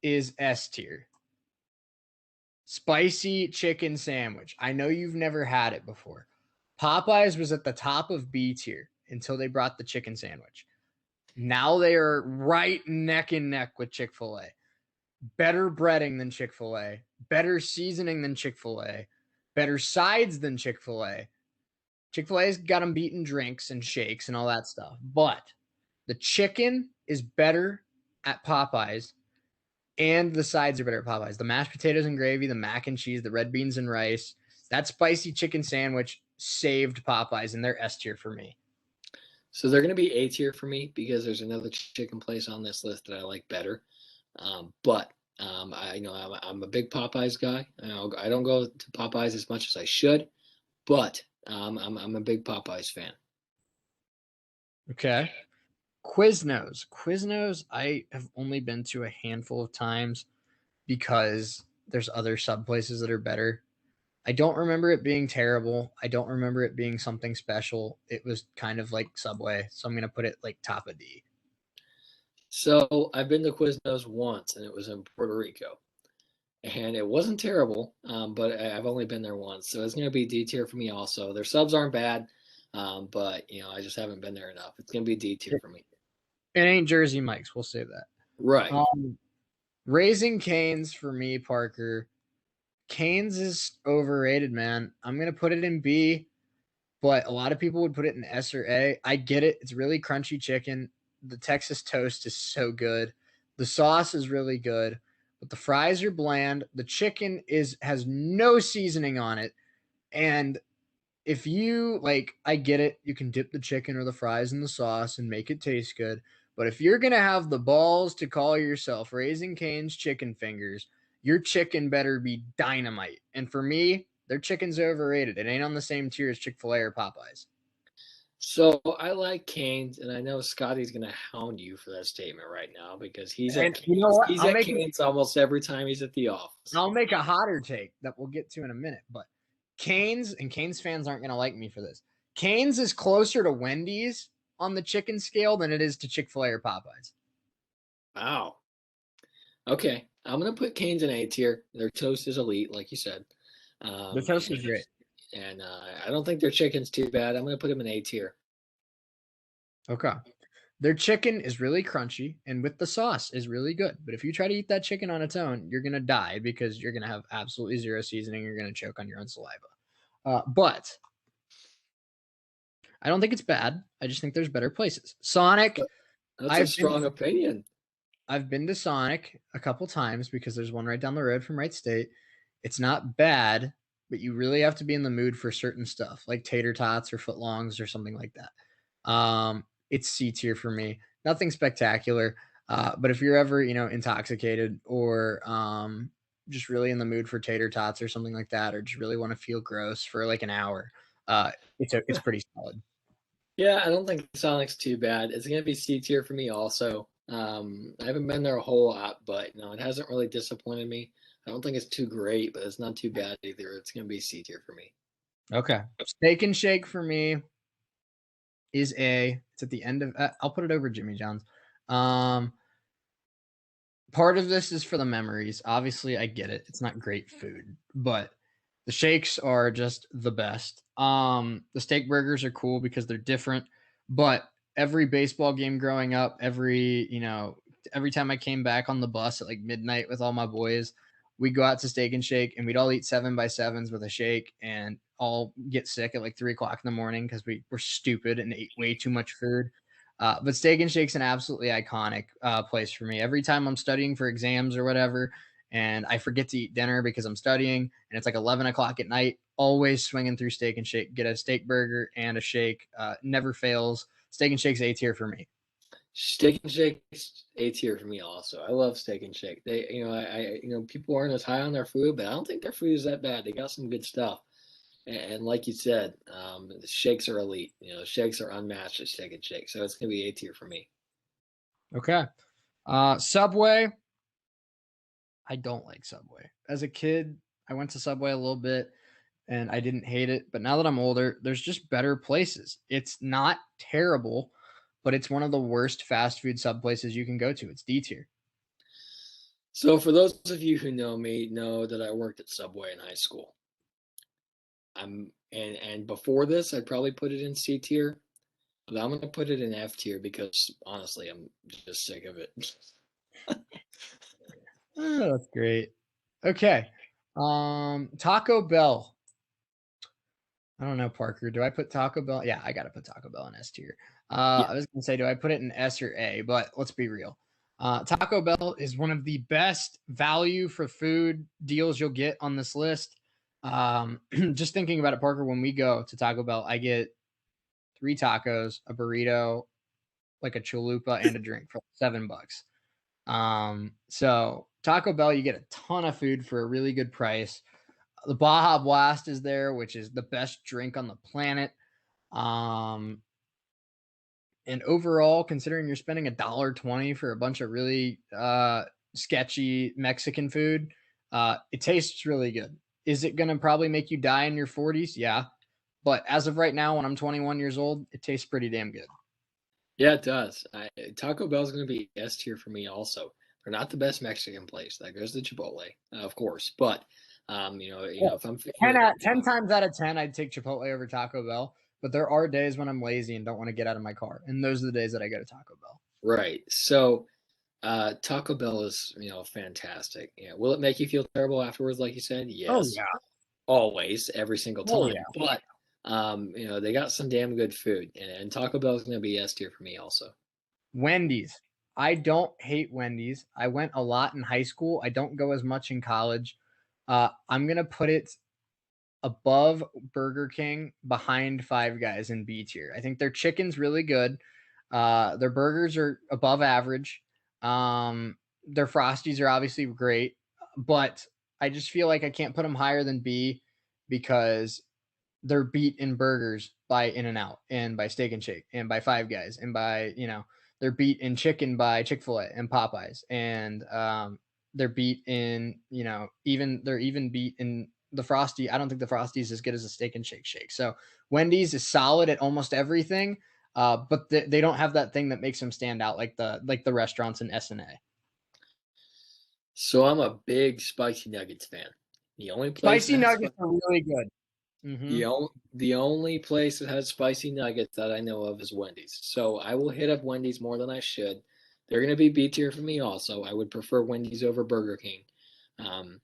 is S tier. Spicy chicken sandwich. I know you've never had it before. Popeyes was at the top of B tier until they brought the chicken sandwich. Now they are right neck and neck with Chick-fil-A. Better breading than Chick-fil-A, better seasoning than Chick-fil-A, better sides than Chick-fil-A. Chick-fil-A's got them beating drinks and shakes and all that stuff. But the chicken is better at Popeyes, and the sides are better at Popeyes. The mashed potatoes and gravy, the mac and cheese, the red beans and rice, that spicy chicken sandwich saved Popeyes, and they're S tier for me. So they're going to be A tier for me because there's another chicken place on this list that I like better. But I'm a big Popeyes guy. I don't go to Popeyes as much as I should, but I'm a big Popeyes fan. Okay. Quiznos. Quiznos, I have only been to a handful of times because there's other sub places that are better. I don't remember it being terrible. I don't remember it being something special. It was kind of like Subway, so I'm going to put it like top of D. So I've been to Quiznos once, and it was in Puerto Rico, and it wasn't terrible. But I've only been there once, so it's going to be D tier for me also. Their subs aren't bad, but I just haven't been there enough. It's going to be D tier for me. It ain't Jersey Mike's. We'll say that. Right. Raising Cane's for me, Parker. Cane's is overrated, man. I'm going to put it in B, but a lot of people would put it in S or A. I get it. It's really crunchy chicken. The Texas toast is so good. The sauce is really good, but the fries are bland. The chicken has no seasoning on it. And if you I get it, you can dip the chicken or the fries in the sauce and make it taste good. But if you're going to have the balls to call yourself Raising Cane's Chicken Fingers, your chicken better be dynamite. And for me, their chicken's overrated. It ain't on the same tier as Chick-fil-A or Popeyes. So I like Canes, and I know Scotty's going to hound you for that statement right now because he's at And you know Canes. what? He's at Canes almost every time he's at the office. I'll make a hotter take that we'll get to in a minute. But Canes, and Canes fans aren't going to like me for this. Canes is closer to Wendy's on the chicken scale than it is to Chick-fil-A or Popeyes. Wow. Okay, I'm going to put Canes in A tier. Their toast is elite, like you said. The toast is great. And I don't think their chicken's too bad. I'm going to put them in A tier. Okay. Their chicken is really crunchy, and with the sauce is really good. But if you try to eat that chicken on its own, you're going to die because you're going to have absolutely zero seasoning. You're going to choke on your own saliva. But I don't think it's bad. I just think there's better places. Sonic. That's a strong opinion. I've been to Sonic a couple times because there's one right down the road from Wright State. It's not bad, but you really have to be in the mood for certain stuff, like tater tots or footlongs or something like that. It's C tier for me. Nothing spectacular, but if you're ever, intoxicated or just really in the mood for tater tots or something like that, or just really want to feel gross for like an hour, it's pretty solid. Yeah, I don't think Sonic's too bad. It's going to be C tier for me also. I haven't been there a whole lot, but it hasn't really disappointed me. I don't think it's too great, but it's not too bad either. It's going to be C tier for me. Okay. Steak and Shake for me is A. It's at the end of I'll put it over Jimmy John's. Part of this is for the memories. Obviously, I get it. It's not great food, but the shakes are just the best. The steak burgers are cool because they're different, but every baseball game growing up, every time I came back on the bus at like midnight with all my boys, we'd go out to Steak and Shake and we'd all eat 7x7s with a shake and all get sick at like 3:00 in the morning because we were stupid and ate way too much food. But Steak and Shake's an absolutely iconic place for me. Every time I'm studying for exams or whatever, and I forget to eat dinner because I'm studying, and it's like 11 o'clock at night, always swinging through Steak and Shake, get a steak burger and a shake. Never fails. Steak and Shake's A tier for me. Steak and Shake A tier for me also. I love Steak and Shake. They, people aren't as high on their food, but I don't think their food is that bad. They got some good stuff. And like you said, the shakes are elite. Shakes are unmatched at Steak and Shake. So it's going to be A tier for me. Okay. Subway. I don't like Subway. As a kid, I went to Subway a little bit and I didn't hate it. But now that I'm older, there's just better places. It's not terrible, but it's one of the worst fast food sub places you can go to. It's D tier. So for those of you who know me, know that I worked at Subway in high school. And before this, I'd probably put it in C tier, but I'm gonna put it in F tier because honestly, I'm just sick of it. Oh, that's great. Okay. Taco Bell. I don't know, Parker. Do I put Taco Bell? Yeah, I gotta put Taco Bell in S tier. Yeah. I was gonna say, do I put it in S or A? But let's be real. Taco Bell is one of the best value for food deals you'll get on this list. Just thinking about it, Parker, when we go to Taco Bell, I get 3 tacos, a burrito, like a chalupa, and a drink for $7. So Taco Bell, you get a ton of food for a really good price. The Baja Blast is there, which is the best drink on the planet. And overall, considering you're spending $1.20 for a bunch of really sketchy Mexican food, it tastes really good. Is it going to probably make you die in your 40s? Yeah. But as of right now, when I'm 21 years old, it tastes pretty damn good. Yeah, it does. Taco Bell is going to be S tier for me also. They're not the best Mexican place. That goes to Chipotle, of course. But if I'm 10 times out of 10, I'd take Chipotle over Taco Bell. But there are days when I'm lazy and don't want to get out of my car, and those are the days that I go to Taco Bell. Right. So Taco Bell is fantastic. Will it make you feel terrible afterwards, like you said? Yes. Oh yeah. Always, every single time. Oh, yeah. But they got some damn good food, and Taco Bell is going to be S tier for me also. Wendy's. I don't hate Wendy's. I went a lot in high school. I don't go as much in college. I'm going to put it above Burger King, behind Five Guys in B tier. I think their chicken's really good. Their burgers are above average. Their Frosties are obviously great. But I just feel like I can't put them higher than B because they're beat in burgers by In-N-Out and by Steak and Shake and by Five Guys and by, they're beat in chicken by Chick-fil-A and Popeyes. And they're beat in, they're even beat in the Frosty. I don't think the Frosty is as good as a Steak and Shake. So Wendy's is solid at almost everything, but they don't have that thing that makes them stand out like the restaurants in SNA. So I'm a big spicy nuggets fan. The only place Spicy that has nuggets are really good. Mm-hmm. the only place that has spicy nuggets that I know of is Wendy's. So I will hit up Wendy's more than I should. They're going to be B tier for me also. I would prefer Wendy's over Burger King. And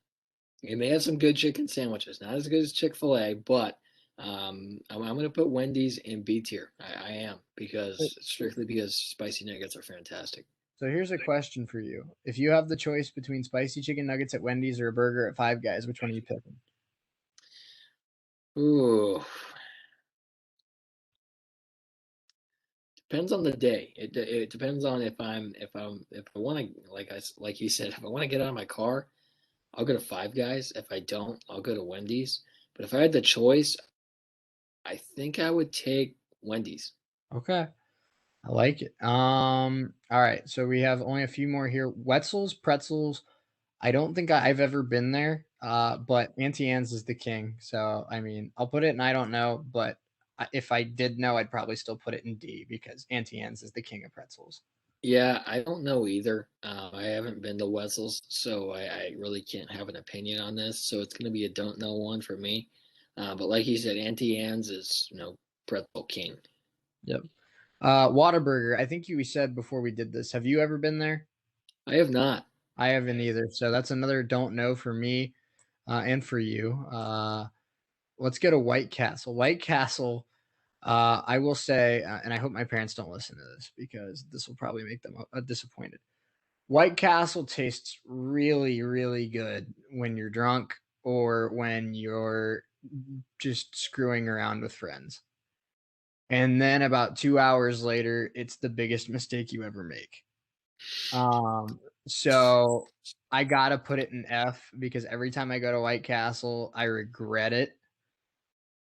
they have some good chicken sandwiches. Not as good as Chick-fil-A, but I'm going to put Wendy's in B tier. I am strictly because spicy nuggets are fantastic. So here's a question for you. If you have the choice between spicy chicken nuggets at Wendy's or a burger at Five Guys, which one are you picking? Ooh, depends on the day. It depends on if I want to like you said, if I want to get out of my car, I'll go to Five Guys. If I don't, I'll go to Wendy's. But if I had the choice, I think I would take Wendy's. Okay. I like it. All right. So we have only a few more here. Wetzel's Pretzels. I don't think I've ever been there. But Auntie Anne's is the king. So I mean, I'll put it in I don't know, but if I did know, I'd probably still put it in D because Auntie Anne's is the king of pretzels. Yeah, I don't know either. I haven't been to Wetzel's, so I really can't have an opinion on this. So it's going to be a don't know one for me. But like you said, Auntie Anne's is pretzel king. Yep. Whataburger. I think you said before we did this. Have you ever been there? I have not. I haven't either. So that's another don't know for me and for you. Let's go to White Castle. White Castle, I will say, and I hope my parents don't listen to this because this will probably make them disappointed. White Castle tastes really, really good when you're drunk or when you're just screwing around with friends. And then about 2 hours later, it's the biggest mistake you ever make. So I gotta put it in F because every time I go to White Castle, I regret it.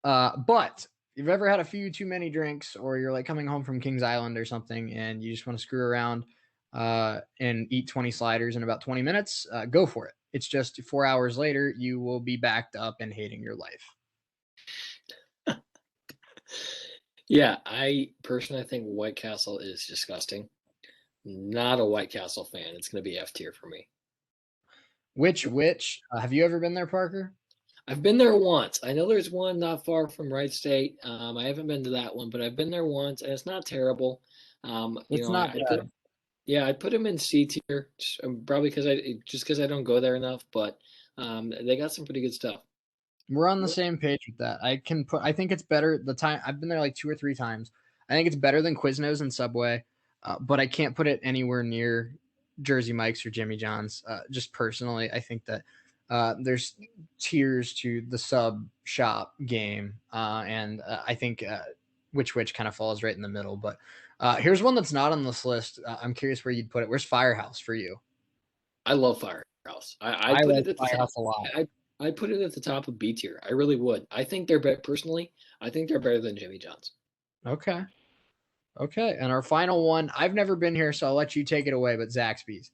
But if you've ever had a few too many drinks, or you're like coming home from Kings Island or something, and you just want to screw around and eat 20 sliders in about 20 minutes, go for it. It's just 4 hours later, you will be backed up and hating your life. Yeah, I personally think White Castle is disgusting. Not a White Castle fan. It's going to be F tier for me. Which have you ever been there, Parker? I've been there once. I know there's one not far from Wright State. I haven't been to that one, but I've been there once, and it's not terrible. It's not bad. I'd put him in C tier, probably because I don't go there enough. But they got some pretty good stuff. We're on the same page with that. I think it's better. The time I've been there like 2 or 3 times. I think it's better than Quiznos and Subway, but I can't put it anywhere near Jersey Mike's or Jimmy John's. Just personally, I think that there's tiers to the sub shop game, and I think which kind of falls right in the middle. But here's one that's not on this list. I'm curious where you'd put it. Where's Firehouse for you? I love Firehouse. I I'd put like it at the top. Firehouse a lot. I'd put it at the top of B tier. I really would. I think they're better personally. I think they're better than Jimmy John's. Okay. Okay. And our final one, I've never been here, so I'll let you take it away, but Zaxby's.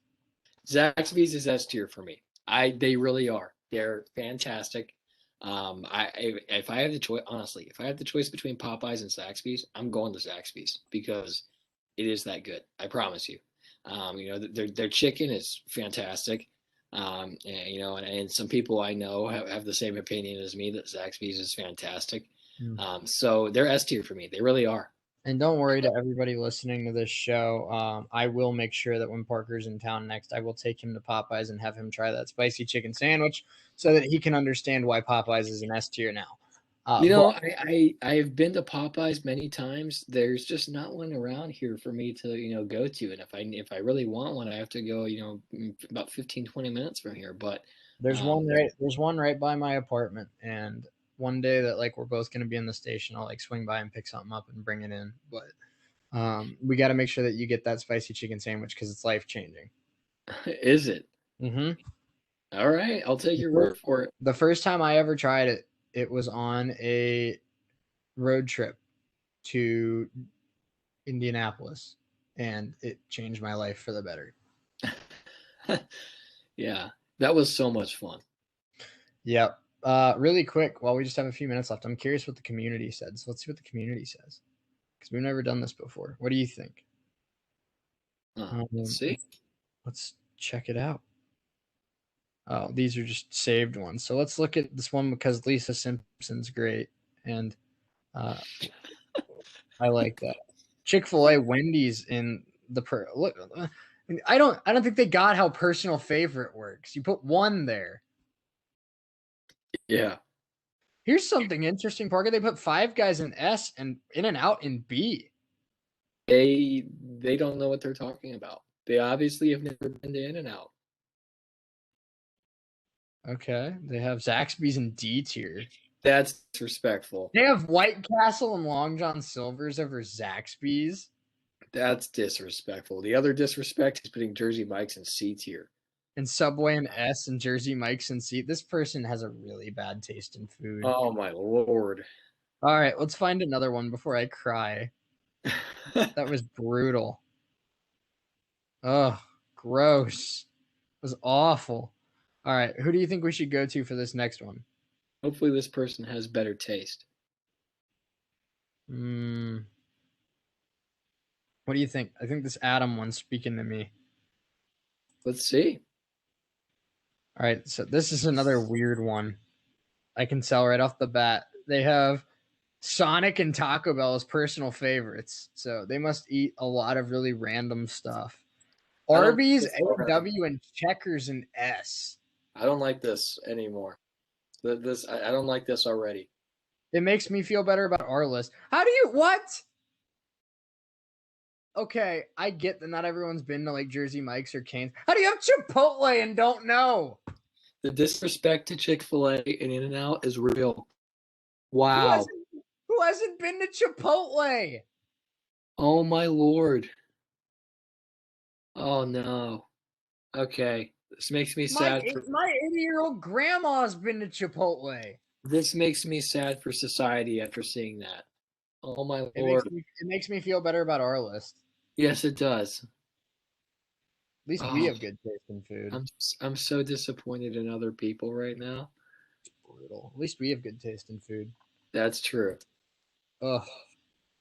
Zaxby's is S tier for me. They really are. They're fantastic. If I have the choice, honestly, if I have the choice between Popeyes and Zaxby's, I'm going to Zaxby's because it is that good. I promise you. Their chicken is fantastic. And some people I know have the same opinion as me that Zaxby's is fantastic. So they're S tier for me. They really are. And don't worry to everybody listening to this show. I will make sure that when Parker's in town next, I will take him to Popeyes and have him try that spicy chicken sandwich so that he can understand why Popeyes is an S tier now. I've been to Popeyes many times. There's just not one around here for me to go to, and if I really want one, I have to go about 15, 20 minutes from here. But there's one right by my apartment, and one day that like we're both going to be in the station, I'll like swing by and pick something up and bring it in. But we got to make sure that you get that spicy chicken sandwich because it's life changing. Is it? Mm-hmm. All right, I'll take your word for it. The first time I ever tried it, it was on a road trip to Indianapolis, and it changed my life for the better. Yeah, that was so much fun. Yep. Really quick, while we just have a few minutes left, I'm curious what the community said. So let's see what the community says, because we've never done this before. What do you think? Let's see. Let's check it out. Oh, these are just saved ones. So let's look at this one because Lisa Simpson's great, and I like that. Chick-fil-A, Wendy's in the look. I don't think they got how personal favorite works. You put one there. Yeah. Here's something interesting, Parker. They put Five Guys in S and In-N-Out in B. They don't know what they're talking about. They obviously have never been to In-N-Out. Okay. They have Zaxby's in D tier. That's disrespectful. They have White Castle and Long John Silver's over Zaxby's. That's disrespectful. The other disrespect is putting Jersey Mike's in C tier. And Subway in S and Jersey Mike's in C. This person has a really bad taste in food. Oh my Lord. All right, let's find another one before I cry. That was brutal. Ugh, gross. It was awful. All right, who do you think we should go to for this next one? Hopefully this person has better taste. What do you think? I think this Adam one's speaking to me. Let's see. All right, so this is another weird one. I can tell right off the bat. They have Sonic and Taco Bell as personal favorites, so they must eat a lot of really random stuff. Arby's, A&W, and Checkers in S. I don't like this anymore. I don't like this already. It makes me feel better about our list. How do you what? Okay, I get that not everyone's been to like Jersey Mike's or Cane's. How do you have Chipotle and don't know? The disrespect to Chick-fil-A and In-N-Out is real. Wow. Who hasn't been to Chipotle? Oh my Lord. Oh no. Okay. This makes me sad. My 80-year-old grandma's been to Chipotle. This makes me sad for society after seeing that. Oh my Lord. It makes me feel better about our list. Yes, it does. At least we have good taste in food. I'm so disappointed in other people right now. It's brutal. At least we have good taste in food. That's true. Ugh.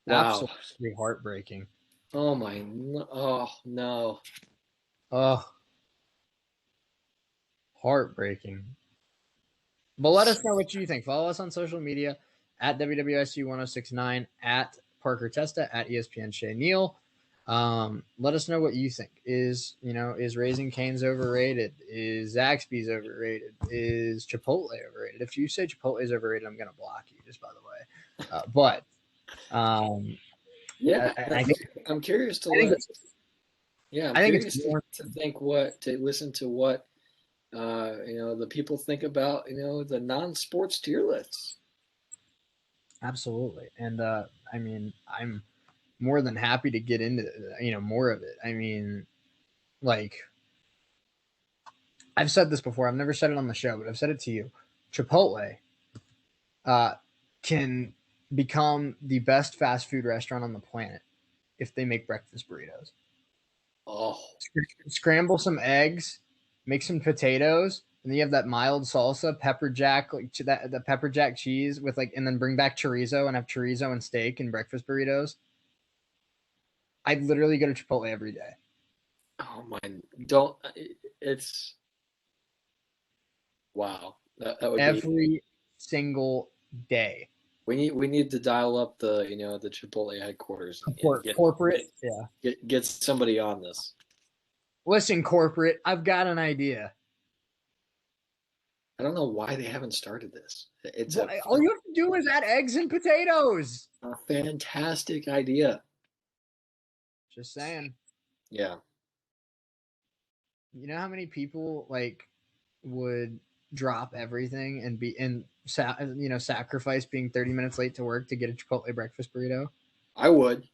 Wow. Absolutely heartbreaking. Oh my. Oh no. Ugh. Heartbreaking. But let us know what you think. Follow us on social media at WWSU1069, at Parker Testa, at ESPN Shea Neal. Let us know what you think. Is Raising Cane's overrated? Is Zaxby's overrated? Is Chipotle overrated? If you say Chipotle is overrated, I'm gonna block you, just by the way. Yeah, I'm curious to listen to what the people think about the non-sports tier lists. Absolutely, and I'm more than happy to get into more of it. I mean, like, I've said this before. I've never said it on the show, but I've said it to you. Chipotle can become the best fast food restaurant on the planet if they make breakfast burritos. Oh, scramble some eggs, make some potatoes, and then you have that mild salsa, pepper jack, like the pepper jack cheese with and then bring back chorizo and have chorizo and steak and breakfast burritos. I'd literally go to Chipotle every day. Oh my! It's wow. That would every single day. We need to dial up the Chipotle headquarters and corporate. Get somebody on this. Listen, corporate, I've got an idea. I don't know why they haven't started this. All you have to do is add eggs and potatoes. A fantastic idea. Just saying. Yeah. You know how many people would drop everything and sacrifice being 30 minutes late to work to get a Chipotle breakfast burrito? I would.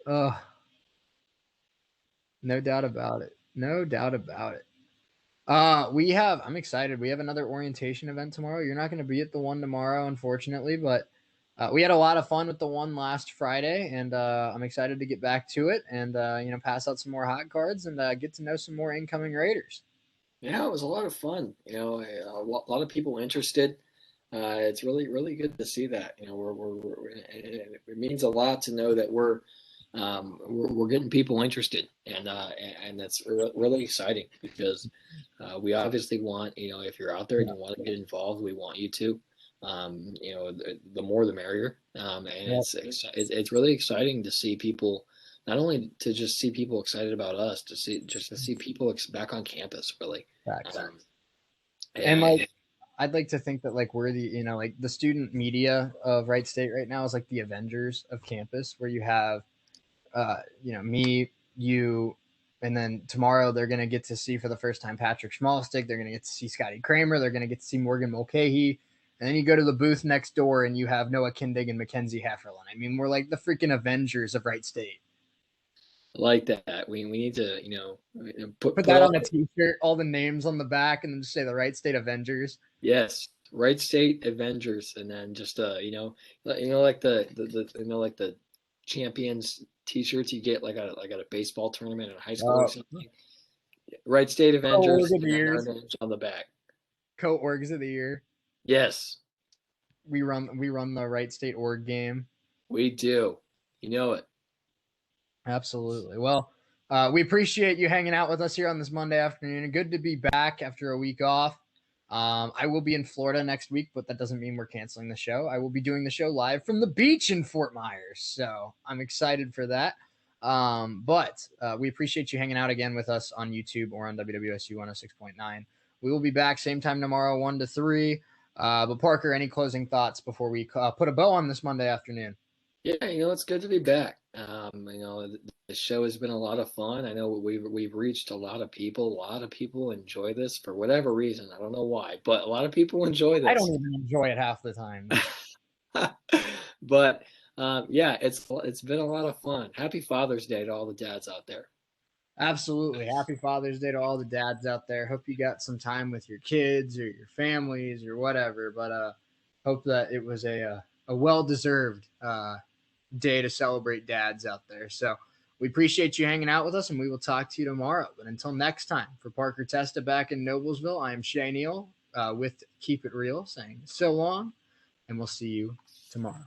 Ugh. No doubt about it. No doubt about it. I'm excited. We have another orientation event tomorrow. You're not going to be at the one tomorrow, unfortunately, but we had a lot of fun with the one last Friday, and I'm excited to get back to it and pass out some more hot cards and get to know some more incoming Raiders. Yeah, it was a lot of fun. A lot of people interested. It's really, really good to see that. It means a lot to know that we're getting people interested, and that's really exciting because we obviously want, if you're out there and you want to get involved, we want you to. The more the merrier. And Yep. it's really exciting to see people, not only to just see people excited about us, to see people back on campus, really. Facts. Um, And and I'd like to think that we're the student media of Wright State right now is like the Avengers of campus, where you have me, you, and then tomorrow they're going to get to see for the first time Patrick Schmalstick. They're going to get to see Scotty Kramer. They're going to get to see Morgan Mulcahy. And then you go to the booth next door and you have Noah Kindig and Mackenzie Heffernan. I mean, we're like the freaking Avengers of Wright State. like that, we need to, put Put that all, on a t-shirt, all the names on the back, and then just say the Wright State Avengers. yes, Wright State Avengers, and then just like like the champions T-shirts you get like at a baseball tournament in high school or something. Wright State Avengers, and then our names on the back. Co-orgs of the year. Yes, We run the Wright State org game. we do. You know it. Absolutely. Well, we appreciate you hanging out with us here on this Monday afternoon. Good to be back after a week off. I will be in Florida next week, but that doesn't mean we're canceling the show. I will be doing the show live from the beach in Fort Myers, so I'm excited for that. But we appreciate you hanging out again with us on YouTube or on WWSU 106.9. We will be back same time tomorrow, 1 to 3. But Parker, any closing thoughts before we put a bow on this Monday afternoon? Yeah, it's good to be back. The show has been a lot of fun. I know we've reached a lot of people. A lot of people enjoy this for whatever reason. I don't know why, but a lot of people enjoy this. I don't even enjoy it half the time. But yeah, it's been a lot of fun. Happy Father's Day to all the dads out there. Absolutely. Happy Father's Day to all the dads out there. Hope you got some time with your kids or your families or whatever. But hope that it was a well-deserved day to celebrate dads out there. So we appreciate you hanging out with us, and we will talk to you tomorrow. But until next time, for Parker Testa back in Noblesville, I am Shea Neal with Keep It Real saying so long, and we'll see you tomorrow.